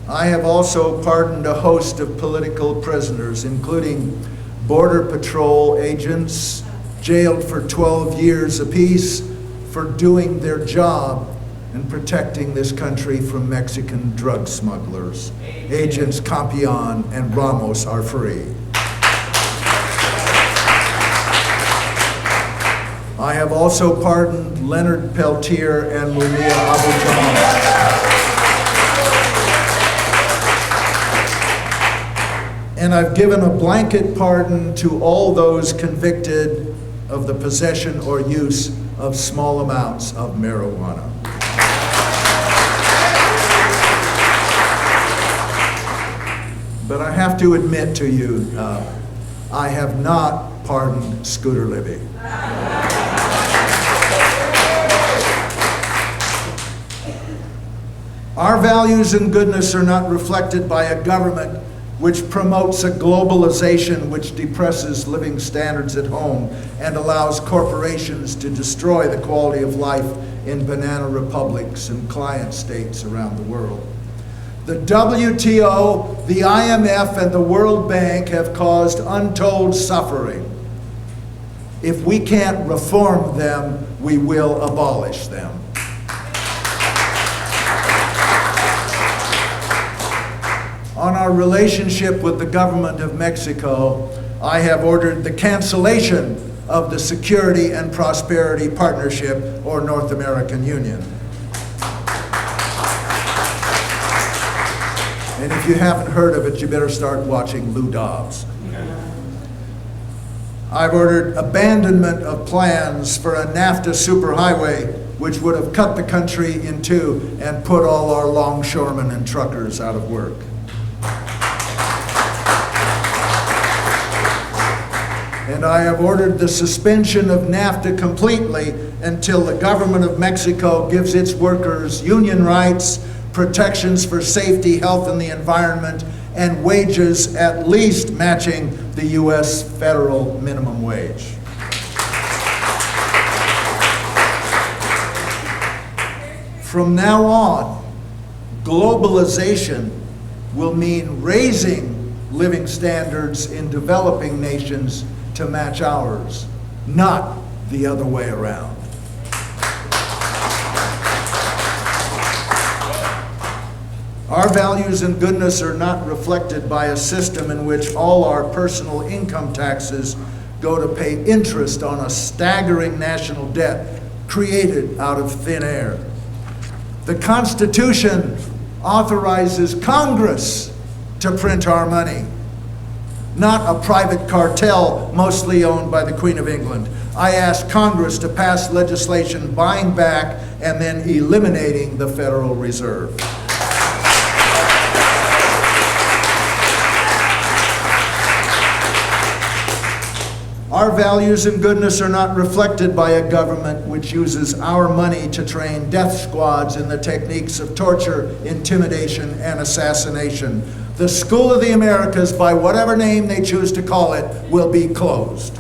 I have also pardoned a host of political prisoners, including Border Patrol agents jailed for 12 years apiece for doing their job and protecting this country from Mexican drug smugglers. Agents Campion and Ramos are free. I have also pardoned Leonard Peltier and Mumia Abu-Jamal. And I've given a blanket pardon to all those convicted of the possession or use of small amounts of marijuana. But I have to admit to you, I have not pardoned Scooter Libby. Our values and goodness are not reflected by a government which promotes a globalization which depresses living standards at home and allows corporations to destroy the quality of life in banana republics and client states around the world. The WTO, the IMF, and the World Bank have caused untold suffering. If we can't reform them, we will abolish them. On our relationship with the government of Mexico, I have ordered the cancellation of the Security and Prosperity Partnership, or North American Union. And if you haven't heard of it, you better start watching Lou Dobbs. I've ordered abandonment of plans for a NAFTA superhighway, which would have cut the country in two and put all our longshoremen and truckers out of work. And I have ordered the suspension of NAFTA completely until the government of Mexico gives its workers union rights, protections for safety, health, and the environment, and wages at least matching the U.S. federal minimum wage. From now on, globalization will mean raising living standards in developing nations to match ours, not the other way around. Our values and goodness are not reflected by a system in which all our personal income taxes go to pay interest on a staggering national debt created out of thin air. The Constitution authorizes Congress to print our money, not a private cartel mostly owned by the Queen of England. I asked Congress to pass legislation buying back and then eliminating the Federal Reserve. Our values and goodness are not reflected by a government which uses our money to train death squads in the techniques of torture, intimidation, and assassination. The School of the Americas, by whatever name they choose to call it, will be closed.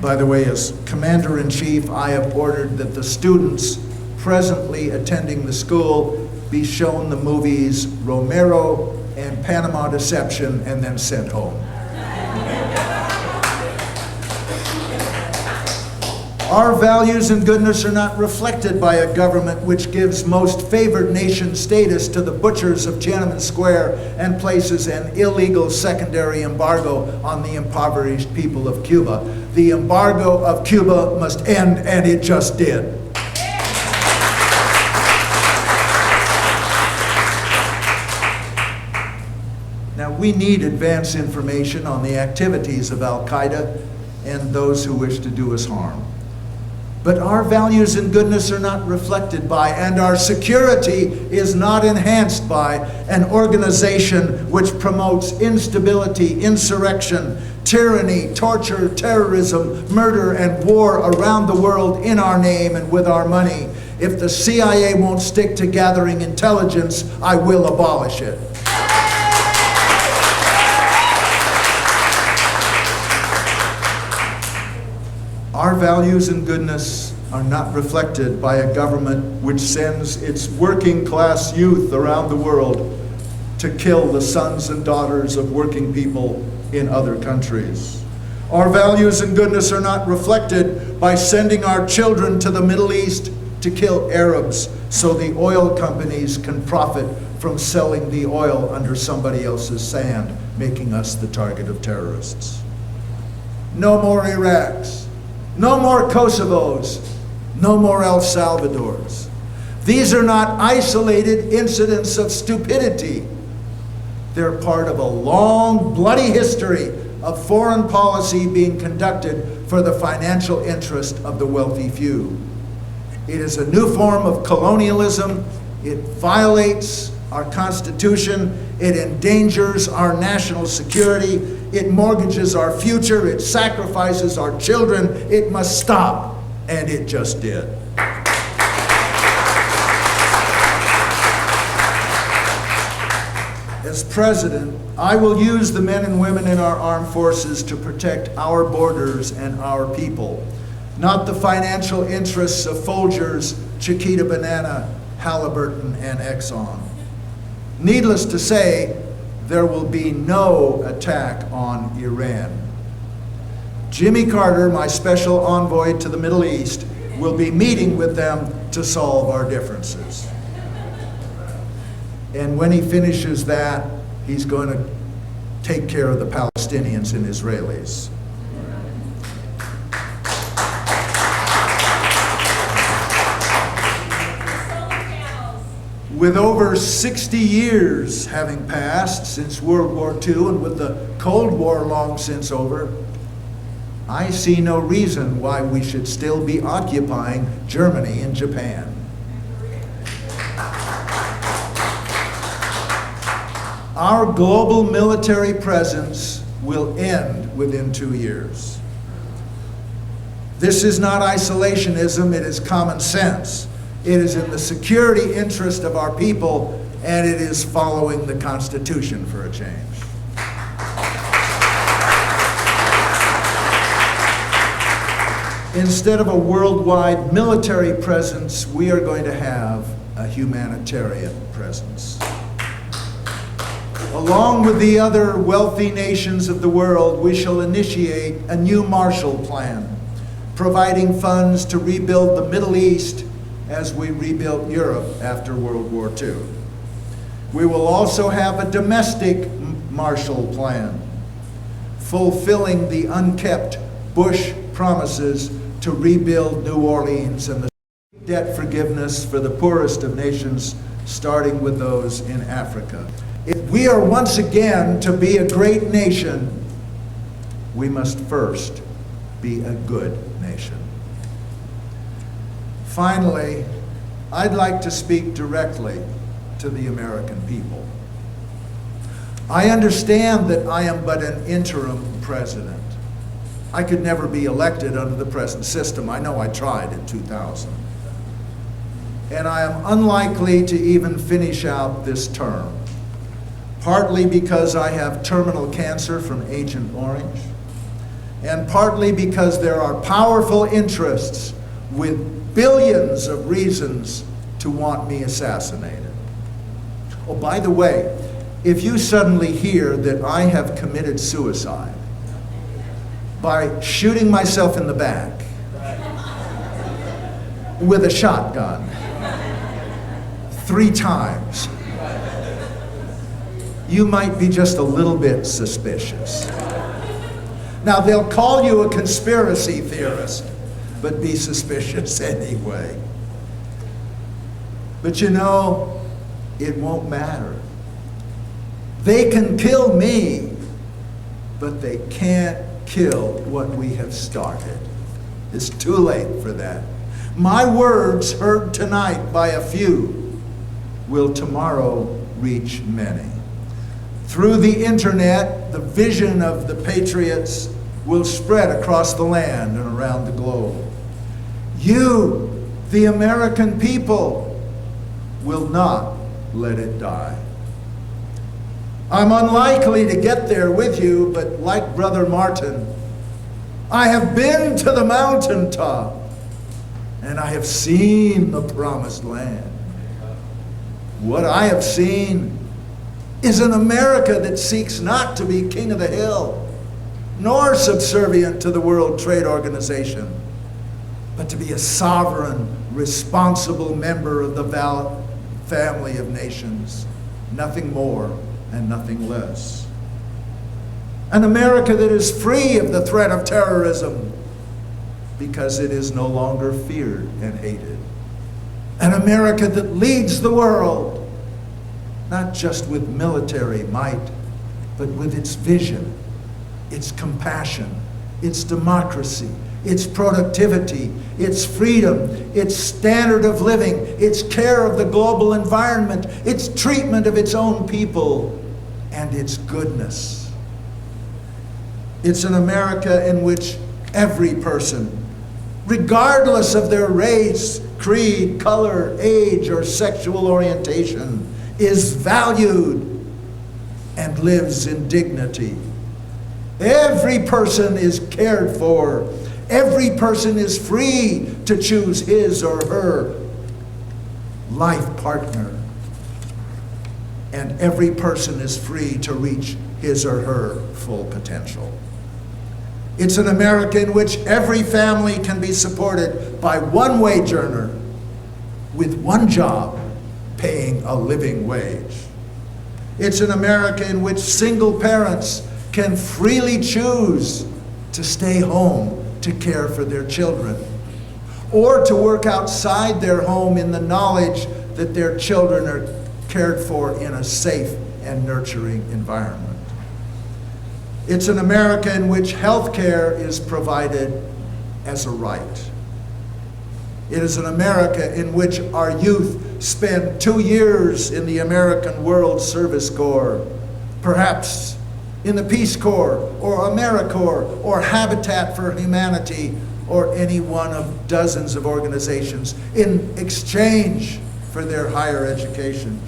By the way, as Commander-in-Chief, I have ordered that the students presently attending the school be shown the movies Romero and Panama Deception and then sent home. Our values and goodness are not reflected by a government which gives most favored nation status to the butchers of Tiananmen Square and places an illegal secondary embargo on the impoverished people of Cuba. The embargo of Cuba must end, and it just did. Now, we need advance information on the activities of Al-Qaeda and those who wish to do us harm. But our values and goodness are not reflected by, and our security is not enhanced by, an organization which promotes instability, insurrection, tyranny, torture, terrorism, murder, and war around the world in our name and with our money. If the CIA won't stick to gathering intelligence, I will abolish it. Our values and goodness are not reflected by a government which sends its working class youth around the world to kill the sons and daughters of working people in other countries. Our values and goodness are not reflected by sending our children to the Middle East to kill Arabs so the oil companies can profit from selling the oil under somebody else's sand, making us the target of terrorists. No more Iraqs. No more Kosovos, no more El Salvadors. These are not isolated incidents of stupidity. They're part of a long, bloody history of foreign policy being conducted for the financial interest of the wealthy few. It is a new form of colonialism. It violates our Constitution. It endangers our national security. It mortgages our future. It sacrifices our children. It must stop. And it just did. As president, I will use the men and women in our armed forces to protect our borders and our people, not the financial interests of Folgers, Chiquita Banana, Halliburton, and Exxon. Needless to say, there will be no attack on Iran. Jimmy Carter, my special envoy to the Middle East, will be meeting with them to solve our differences. And when he finishes that, he's going to take care of the Palestinians and Israelis. With over 60 years having passed since World War II and with the Cold War long since over, I see no reason why we should still be occupying Germany and Japan. Our global military presence will end within 2 years. This is not isolationism, it is common sense. It is in the security interest of our people, and it is following the Constitution for a change. Instead of a worldwide military presence, we are going to have a humanitarian presence. Along with the other wealthy nations of the world, we shall initiate a new Marshall Plan, providing funds to rebuild the Middle East as we rebuilt Europe after World War II. We will also have a domestic Marshall Plan, fulfilling the unkept Bush promises to rebuild New Orleans and the debt forgiveness for the poorest of nations, starting with those in Africa. If we are once again to be a great nation, we must first be a good nation. Finally, I'd like to speak directly to the American people. I understand that I am but an interim president. I could never be elected under the present system. I know I tried in 2000. And I am unlikely to even finish out this term, partly because I have terminal cancer from Agent Orange, and partly because there are powerful interests with billions of reasons to want me assassinated. Oh, by the way, if you suddenly hear that I have committed suicide by shooting myself in the back with a shotgun 3 times, you might be just a little bit suspicious. Now, they'll call you a conspiracy theorist, but be suspicious anyway. But you know, it won't matter. They can kill me, but they can't kill what we have started. It's too late for that. My words heard tonight by a few will tomorrow reach many. Through the internet, the vision of the Patriots will spread across the land and around the globe. You, the American people, will not let it die. I'm unlikely to get there with you, but like Brother Martin, I have been to the mountaintop and I have seen the promised land. What I have seen is an America that seeks not to be king of the hill, nor subservient to the World Trade Organization, but to be a sovereign, responsible member of the family of nations, nothing more and nothing less. An America that is free of the threat of terrorism because it is no longer feared and hated. An America that leads the world, not just with military might, but with its vision, its compassion, its democracy, its productivity, its freedom, its standard of living, its care of the global environment, its treatment of its own people, and its goodness. It's an America in which every person regardless of their race, creed, color, age, or sexual orientation, is valued and lives in dignity. Every person is cared for. Every person is free to choose his or her life partner. And every person is free to reach his or her full potential. It's an America in which every family can be supported by one wage earner with one job paying a living wage. It's an America in which single parents can freely choose to stay home to care for their children, or to work outside their home in the knowledge that their children are cared for in a safe and nurturing environment. It's an America in which health care is provided as a right. It is an America in which our youth spend 2 years in the American World Service Corps, perhaps in the Peace Corps, or AmeriCorps, or Habitat for Humanity, or any one of dozens of organizations in exchange for their higher education.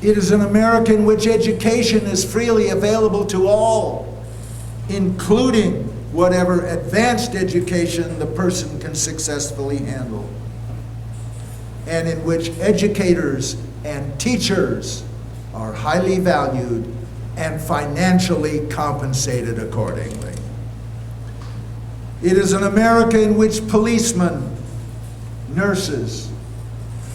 It is an America in which education is freely available to all, including whatever advanced education the person can successfully handle, and in which educators and teachers are highly valued and financially compensated accordingly. It is an America in which policemen, nurses,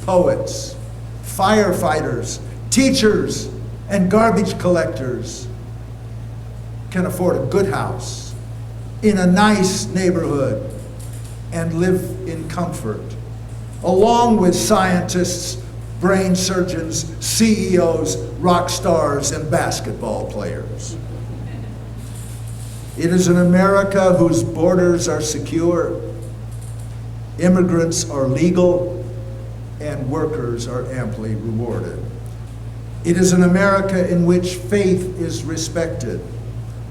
poets, firefighters, teachers, and garbage collectors can afford a good house in a nice neighborhood and live in comfort, along with scientists, brain surgeons, CEOs, rock stars, and basketball players. It is an America whose borders are secure, immigrants are legal, and workers are amply rewarded. It is an America in which faith is respected,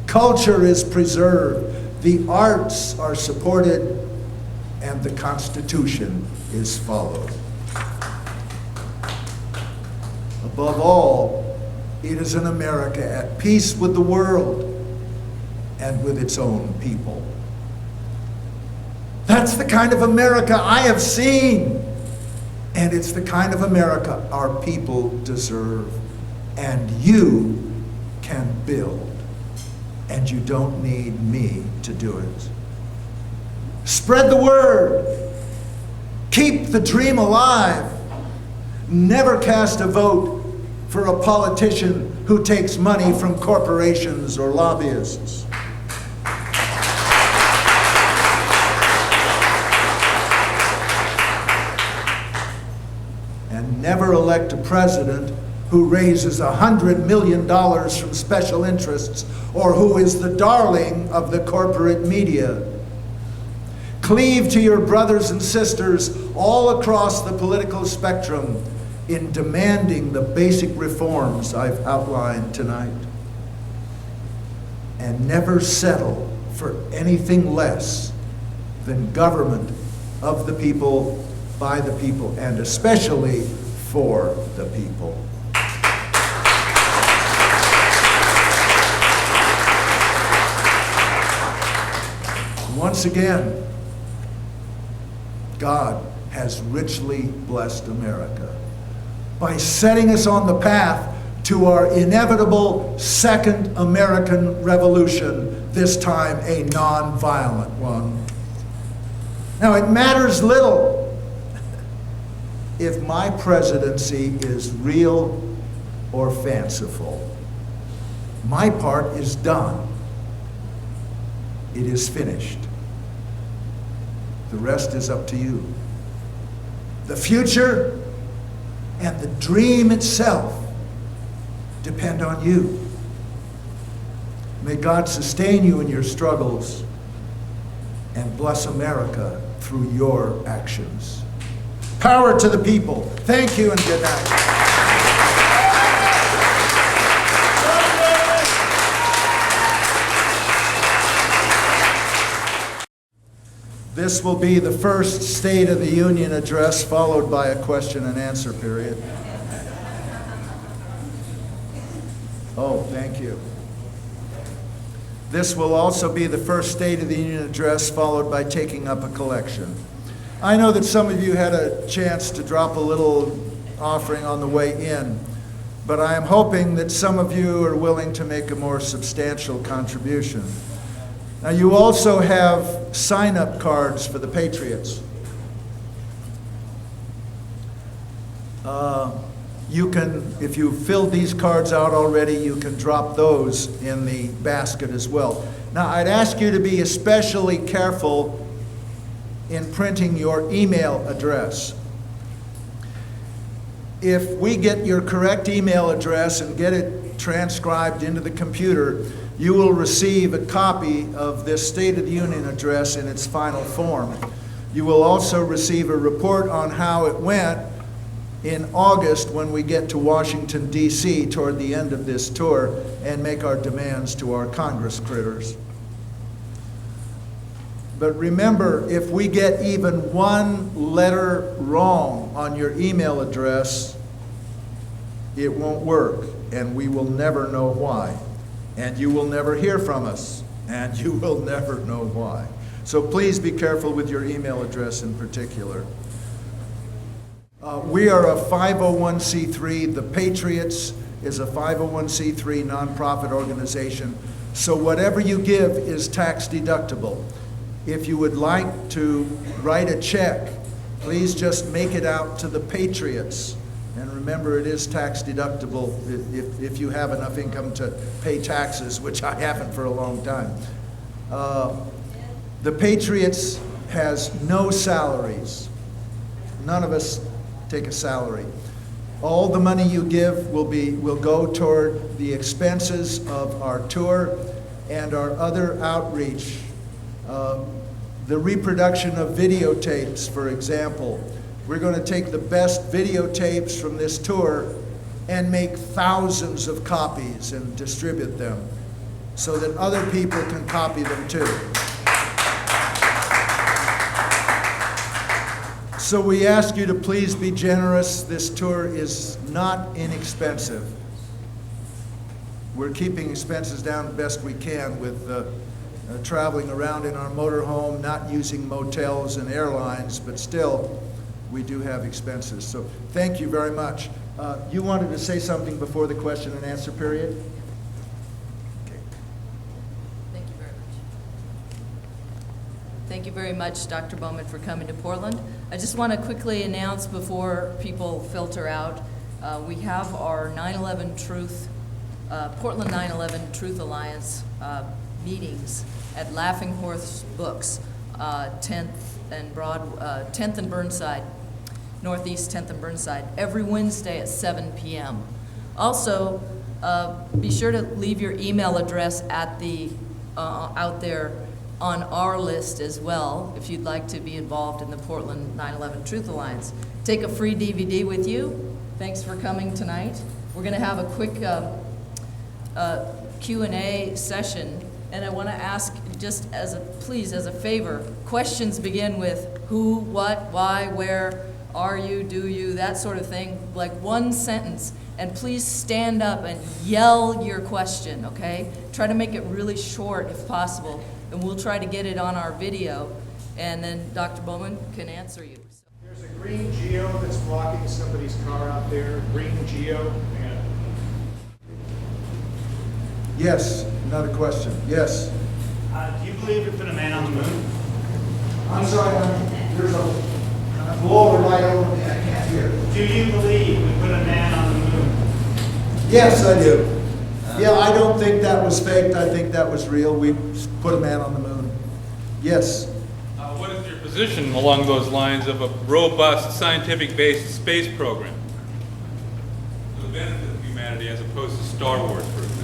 culture is preserved, the arts are supported, and the Constitution is followed. Above all, it is an America at peace with the world and with its own people. That's the kind of America I have seen, and it's the kind of America our people deserve, and you can build, and you don't need me to do it. Spread the word. Keep the dream alive. Never cast a vote for a politician who takes money from corporations or lobbyists. And never elect a president who raises $100 million from special interests or who is the darling of the corporate media. Cleave to your brothers and sisters all across the political spectrum in demanding the basic reforms I've outlined tonight. And never settle for anything less than government of the people, by the people, and especially for the people. Once again, God has richly blessed America by setting us on the path to our inevitable second American Revolution, this time a non-violent one. Now, it matters little if my presidency is real or fanciful. My part is done. It is finished. The rest is up to you. The future and the dream itself depend on you. May God sustain you in your struggles and bless America through your actions. Power to the people. Thank you and good night. This will be the first State of the Union address followed by a question and answer period. Oh, thank you. This will also be the first State of the Union address followed by taking up a collection. I know that some of you had a chance to drop a little offering on the way in, but I am hoping that some of you are willing to make a more substantial contribution. Now, you also have sign-up cards for the Patriots. You can, if you filled these cards out already, you can drop those in the basket as well. Now, I'd ask you to be especially careful in printing your email address. If we get your correct email address and get it transcribed into the computer, you will receive a copy of this State of the Union address in its final form. You will also receive a report on how it went in August when we get to Washington, D.C. toward the end of this tour and make our demands to our Congress critters. But remember, if we get even one letter wrong on your email address, it won't work, and we will never know why. And you will never hear from us, and you will never know why. So please be careful with your email address in particular. We are a 501c3. The Patriots is a 501c3 nonprofit organization. So whatever you give is tax deductible. If you would like to write a check, please just make it out to the Patriots. And remember, it is tax deductible if you have enough income to pay taxes, which I haven't for a long time. The Patriots has no salaries. None of us take a salary. All the money you give will go toward the expenses of our tour and our other outreach. The reproduction of videotapes, for example. We're going to take the best videotapes from this tour and make thousands of copies and distribute them so that other people can copy them too. So we ask you to please be generous. This tour is not inexpensive. We're keeping expenses down the best we can with traveling around in our motorhome, not using motels and airlines, but still, we do have expenses. So thank you very much. You wanted to say something before the question and answer period? Okay. Thank you very much. Thank you very much, Dr. Bowman, for coming to Portland. I just want to quickly announce before people filter out, we have our 9/11 Truth, Portland 9/11 Truth Alliance meetings at Laughing Horse Books, 10th and Burnside, Northeast 10th and Burnside, every Wednesday at 7 p.m. Also, be sure to leave your email address at the out there on our list as well if you'd like to be involved in the Portland 9/11 Truth Alliance. Take a free DVD with you. Thanks for coming tonight. We're going to have a quick Q&A session. And I want to ask, just as a favor, questions begin with who, what, why, where, are you, do you, that sort of thing, like one sentence. And please stand up and yell your question, okay? Try to make it really short if possible, and we'll try to get it on our video, and then Dr. Bowman can answer you. There's a green Geo that's blocking somebody's car out there, green Geo. Yes, another question. Yes. Do you believe we put a man on the moon? I'm sorry, there's a blower right over me, I can't hear. Do you believe we put a man on the moon? Yes, I do. Yeah, I don't think that was faked. I think that was real. We put a man on the moon. Yes. What is your position along those lines of a robust, scientific-based space program for the benefit of humanity as opposed to Star Wars, for example?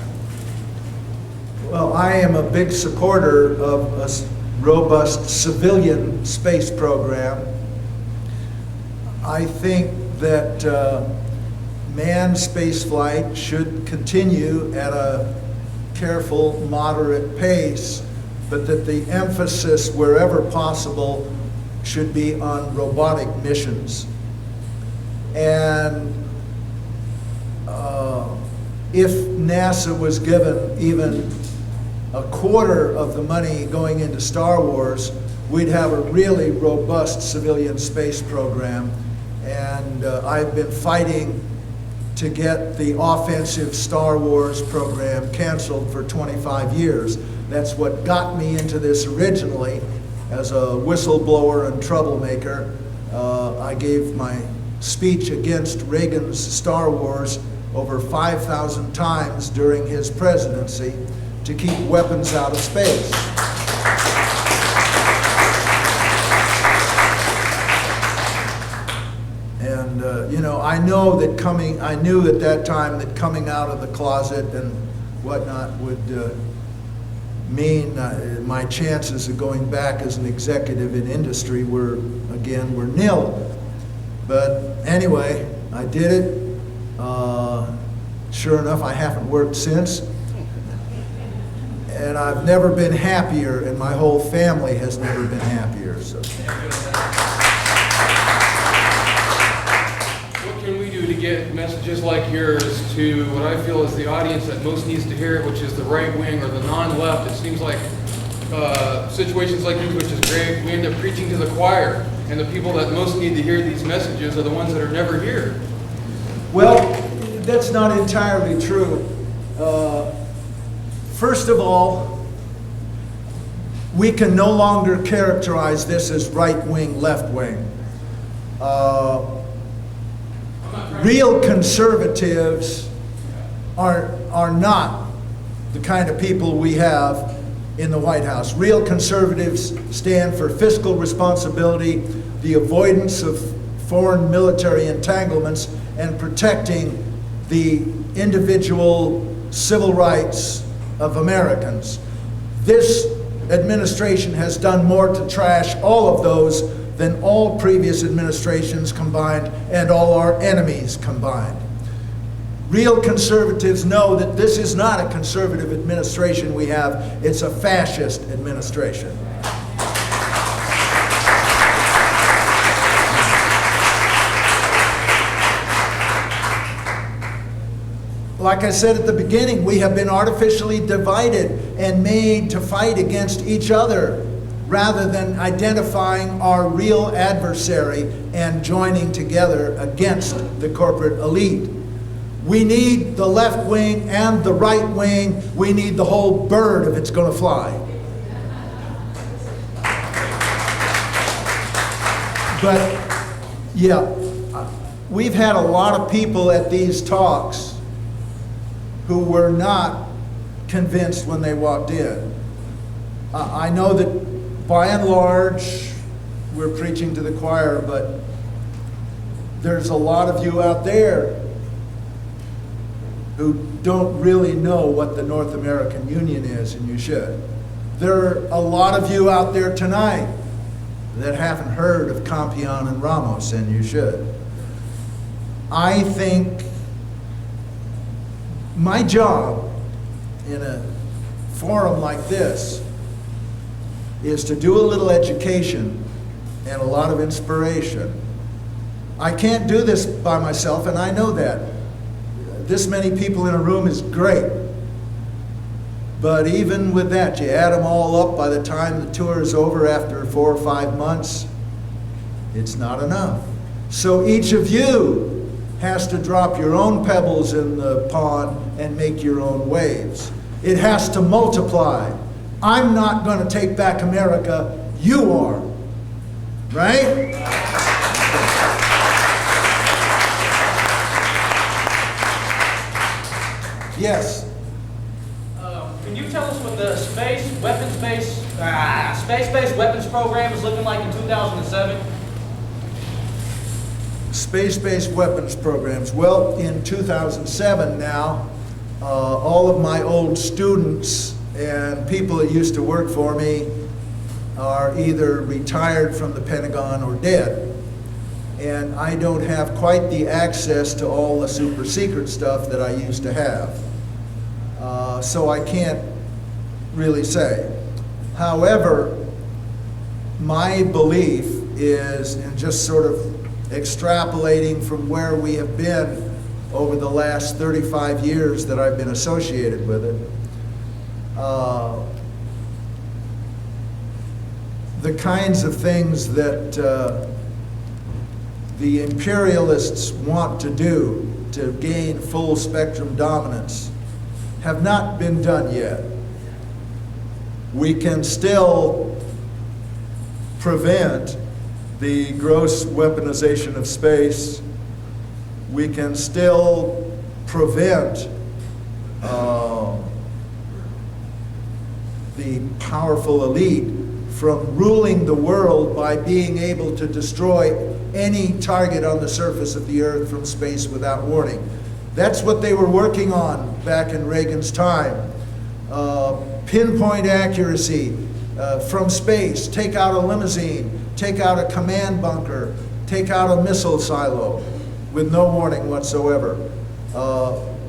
Well, I am a big supporter of a robust civilian space program. I think that manned spaceflight should continue at a careful, moderate pace but that the emphasis, wherever possible, should be on robotic missions. And if NASA was given even a quarter of the money going into Star Wars, we'd have a really robust civilian space program. And I've been fighting to get the offensive Star Wars program canceled for 25 years. That's what got me into this originally as a whistleblower and troublemaker. I gave my speech against Reagan's Star Wars over 5,000 times during his presidency to keep weapons out of space. And you know, I knew at that time that coming out of the closet and whatnot would mean my chances of going back as an executive in industry were nil. But anyway, I did it. Sure enough, I haven't worked since. And I've never been happier, and my whole family has never been happier. So. What can we do to get messages like yours to what I feel is the audience that most needs to hear it, which is the right wing or the non-left? It seems like situations like these, which is great, we end up preaching to the choir, and the people that most need to hear these messages are the ones that are never here. Well, that's not entirely true. First of all, we can no longer characterize this as right-wing, left-wing. Real conservatives are not the kind of people we have in the White House. Real conservatives stand for fiscal responsibility, the avoidance of foreign military entanglements, and protecting the individual civil rights of Americans. This administration has done more to trash all of those than all previous administrations combined and all our enemies combined. Real conservatives know that this is not a conservative administration we have, it's a fascist administration. Like I said at the beginning, we have been artificially divided and made to fight against each other rather than identifying our real adversary and joining together against the corporate elite. We need the left wing and the right wing. We need the whole bird if it's going to fly. But yeah, we've had a lot of people at these talks who were not convinced when they walked in. I know that by and large, we're preaching to the choir, but there's a lot of you out there who don't really know what the North American Union is, and you should. There are a lot of you out there tonight that haven't heard of Campion and Ramos, and you should. I think my job in a forum like this is to do a little education and a lot of inspiration. I can't do this by myself, and I know that. This many people in a room is great. But even with that, you add them all up, by the time the tour is over after 4 or 5 months, it's not enough. So each of you has to drop your own pebbles in the pond and make your own waves. It has to multiply. I'm not going to take back America, you are. Right? Yes. Can you tell us what the space-based weapons program is looking like in 2007? Space-based weapons programs. Well, in 2007 now, all of my old students and people that used to work for me are either retired from the Pentagon or dead. And I don't have quite the access to all the super secret stuff that I used to have. So I can't really say. However, my belief is, in just sort of extrapolating from where we have been over the last 35 years that I've been associated with it, the kinds of things that the imperialists want to do to gain full spectrum dominance have not been done yet. We can still prevent the gross weaponization of space. We can still prevent the powerful elite from ruling the world by being able to destroy any target on the surface of the earth from space without warning. That's what they were working on back in Reagan's time. Pinpoint accuracy from space, take out a limousine, take out a command bunker, take out a missile silo with no warning whatsoever.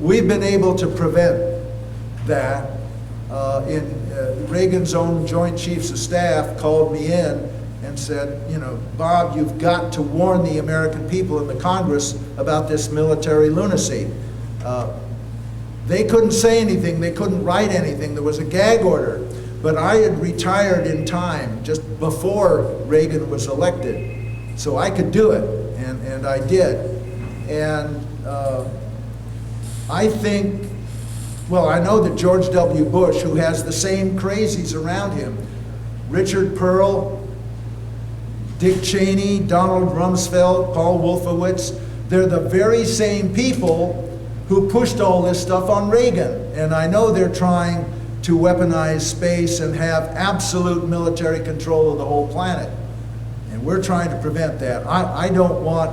We've been able to prevent that. Reagan's own Joint Chiefs of Staff called me in and said, you know, Bob, you've got to warn the American people in the Congress about this military lunacy. They couldn't say anything, they couldn't write anything, there was a gag order. But I had retired in time, just before Reagan was elected. So I could do it, and I did. And I think, well, I know that George W. Bush, who has the same crazies around him, Richard Pearl, Dick Cheney, Donald Rumsfeld, Paul Wolfowitz, they're the very same people who pushed all this stuff on Reagan. And I know they're trying to weaponize space and have absolute military control of the whole planet. And we're trying to prevent that. I don't want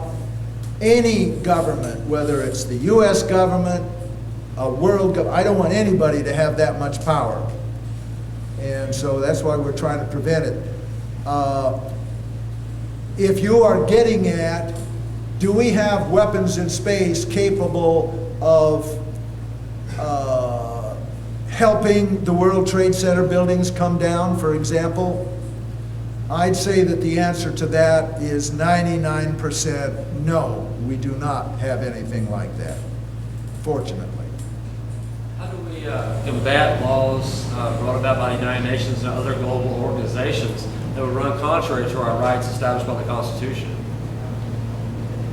any government, whether it's the US government, a world government, I don't want anybody to have that much power. And so that's why we're trying to prevent it. If you are getting at, do we have weapons in space capable of helping the World Trade Center buildings come down, for example? I'd say that the answer to that is 99% no, we do not have anything like that, fortunately. How do we combat laws brought about by the United Nations and other global organizations that would run contrary to our rights established by the Constitution?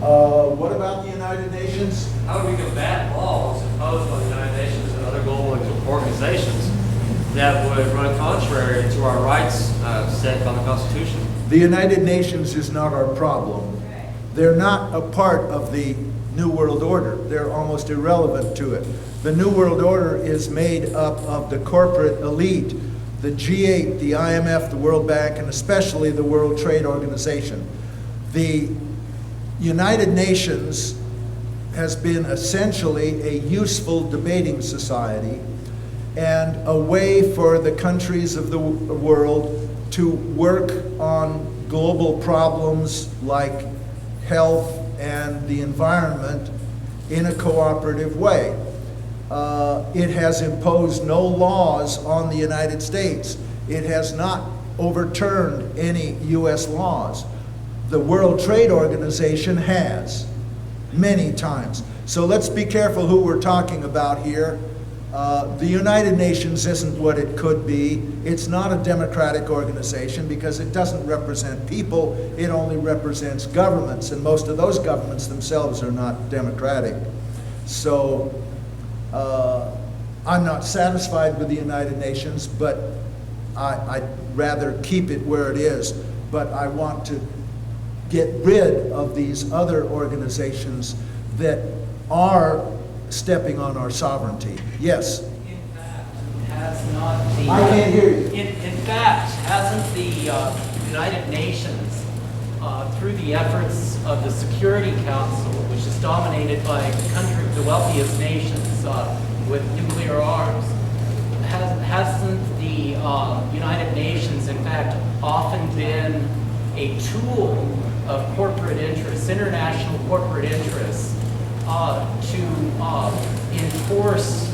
What about the United Nations? How do we combat laws imposed by the United Nations and other global organizations that would run contrary to our rights set by the Constitution? The United Nations is not our problem. They're not a part of the New World Order. They're almost irrelevant to it. The New World Order is made up of the corporate elite, the G8, the IMF, the World Bank, and especially the World Trade Organization. The United Nations has been essentially a useful debating society and a way for the countries of the world to work on global problems like health and the environment in a cooperative way. It has imposed no laws on the United States. It has not overturned any US laws. The World Trade Organization has, many times. So let's be careful who we're talking about here. The United Nations isn't what it could be. It's not a democratic organization because it doesn't represent people. It only represents governments, and most of those governments themselves are not democratic. So I'm not satisfied with the United Nations, but I'd rather keep it where it is. But I want to get rid of these other organizations that are stepping on our sovereignty. Yes? In fact, has not the... I can't hear you. In fact, hasn't the United Nations, through the efforts of the Security Council, which is dominated by the wealthiest nations with nuclear arms, hasn't the United Nations, in fact, often been a tool of corporate interests, international corporate interests, to enforce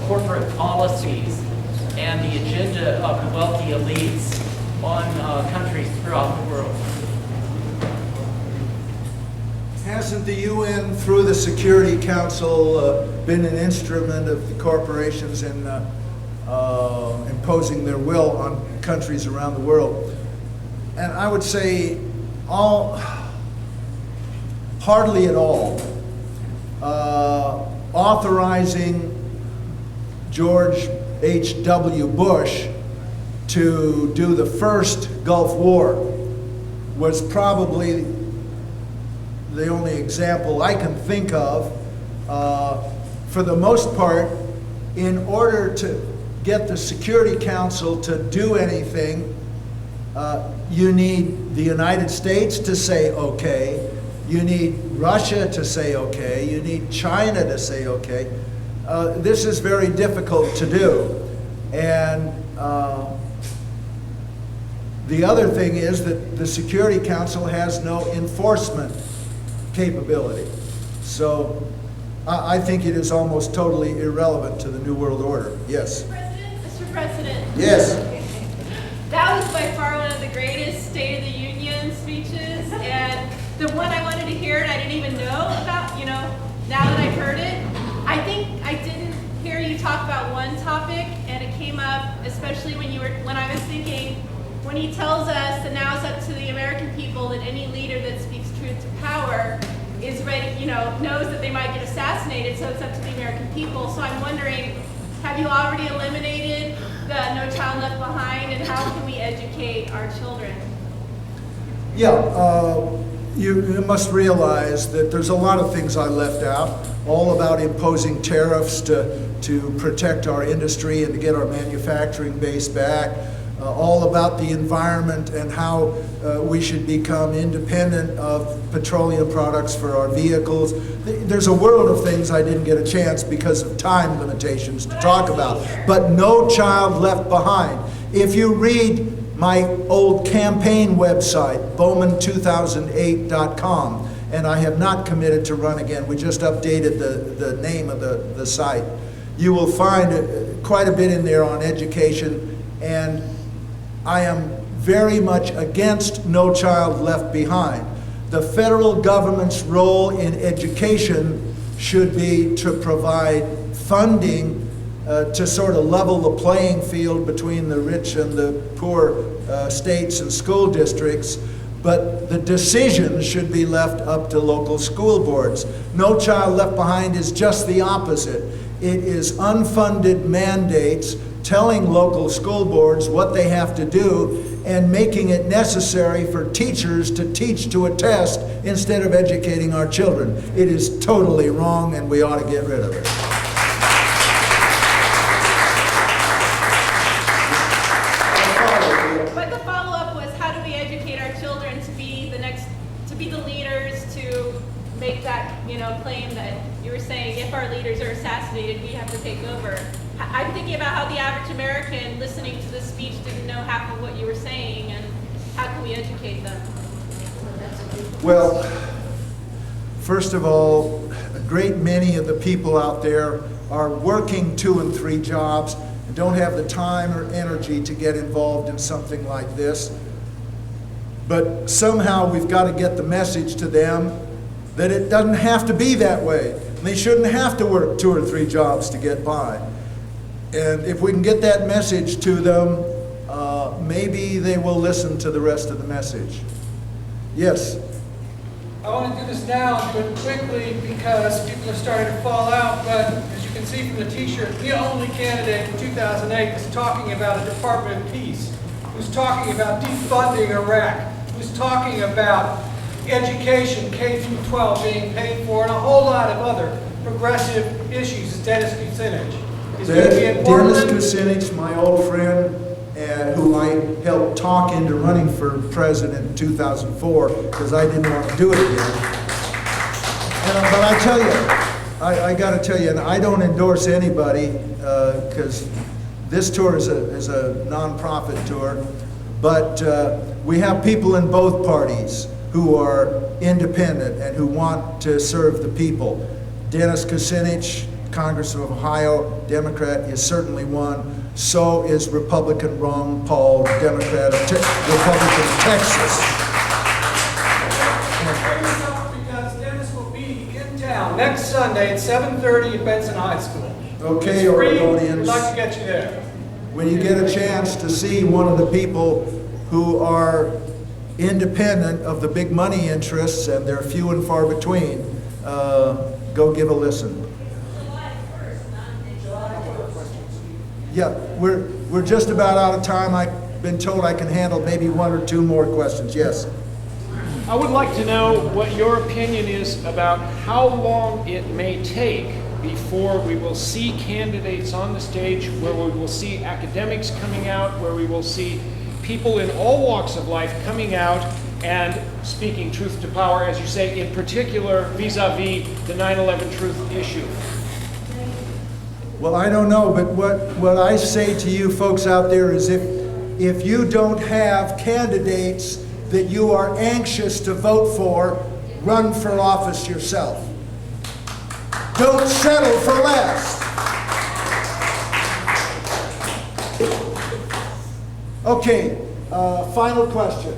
corporate policies and the agenda of the wealthy elites on countries throughout the world. Hasn't the UN, through the Security Council, been an instrument of the corporations in imposing their will on countries around the world? And I would say hardly at all. Authorizing George H.W. Bush to do the first Gulf War was probably the only example I can think of. For the most part, in order to get the Security Council to do anything, you need the United States to say okay, you need Russia to say okay, you need China to say okay. This is very difficult to do. And the other thing is that the Security Council has no enforcement capability. So I think it is almost totally irrelevant to the New World Order. Yes? Mr. President. Yes. That was by far one of the greatest State of the Union speeches, and the one I wanted to hear and I didn't even know about, you know, now that I've heard it. I think I didn't hear you talk about one topic, and it came up especially when I was thinking, when he tells us that now it's up to the American people that any leader that speaks truth to power is ready, you know, knows that they might get assassinated, so it's up to the American people. So I'm wondering, have you already eliminated the No Child Left Behind, and how can we educate our children? Yeah, you must realize that there's a lot of things I left out, all about imposing tariffs to protect our industry and to get our manufacturing base back, all about the environment and how we should become independent of petroleum products for our vehicles. There's a world of things I didn't get a chance because of time limitations to talk about, but No Child Left Behind. If you read my old campaign website, Bowman2008.com, and I have not committed to run again, we just updated the name of the site. You will find quite a bit in there on education, and I am very much against No Child Left Behind. The federal government's role in education should be to provide funding to sort of level the playing field between the rich and the poor states and school districts, but the decision should be left up to local school boards. No Child Left Behind is just the opposite. It is unfunded mandates telling local school boards what they have to do and making it necessary for teachers to teach to a test instead of educating our children. It is totally wrong, and we ought to get rid of it. But the follow-up was, how do we educate our children to be the leaders, to make that, you know, claim that you were saying, if our leaders are assassinated, we have to take over. I'm thinking about how the average American listening to this speech didn't know half of what you were saying, and how can we educate them? Well, first of all, a great many of the people out there are working 2 and 3 jobs and don't have the time or energy to get involved in something like this. But somehow we've got to get the message to them that it doesn't have to be that way. They shouldn't have to work 2 or 3 jobs to get by. And if we can get that message to them, maybe they will listen to the rest of the message. Yes? I want to do this now and do it quickly because people are starting to fall out, but as you can see from the t-shirt, the only candidate in 2008 is talking about a Department of Peace, who's talking about defunding Iraq, who's talking about education, K through 12 being paid for, and a whole lot of other progressive issues. Is Dennis Kucinich. He's going to be in Dennis Portland. Kucinich, my old friend, who I helped talk into running for president in 2004 because I didn't want to do it again. But I tell you, I got to tell you, and I don't endorse anybody because this tour is a non-profit tour, but we have people in both parties who are independent and who want to serve the people. Dennis Kucinich, Congressman of Ohio, Democrat, is certainly one. So is Republican Ron Paul, Democrat of Republican of Texas. Because Dennis will be in town next Sunday at 7:30 at Benson High School. Okay, It's free. Oregonians. We'd like to get you there. When you get a chance to see one of the people who are independent of the big money interests, and they're few and far between, go give a listen. Yeah, we're just about out of time. I've been told I can handle maybe one or two more questions. Yes. I would like to know what your opinion is about how long it may take before we will see candidates on the stage, where we will see academics coming out, where we will see people in all walks of life coming out and speaking truth to power, as you say, in particular vis-a-vis the 9/11 truth issue. Well, I don't know, but what I say to you folks out there is if you don't have candidates that you are anxious to vote for, run for office yourself. Don't settle for less. Okay, final question.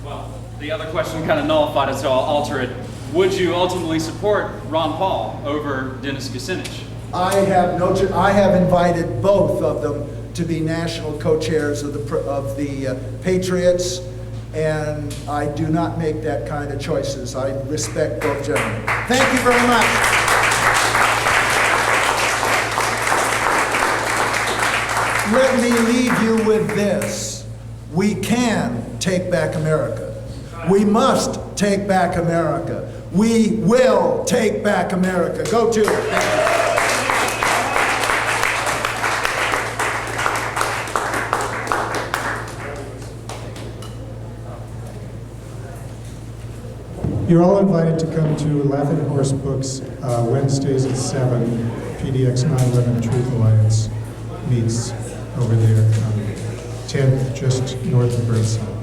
Well, the other question kind of nullified it, so I'll alter it. Would you ultimately support Ron Paul over Dennis Kucinich? I have invited both of them to be national co-chairs of the Patriots, and I do not make that kind of choices. I respect both gentlemen. Thank you very much. Let me leave you with this. We can take back America. We must take back America. We will take back America. Go to it. You're all invited to come to Laughing Horse Books Wednesdays at 7. PDX 9/11 Truth Alliance meets over there, 10th, just north of Birdsong.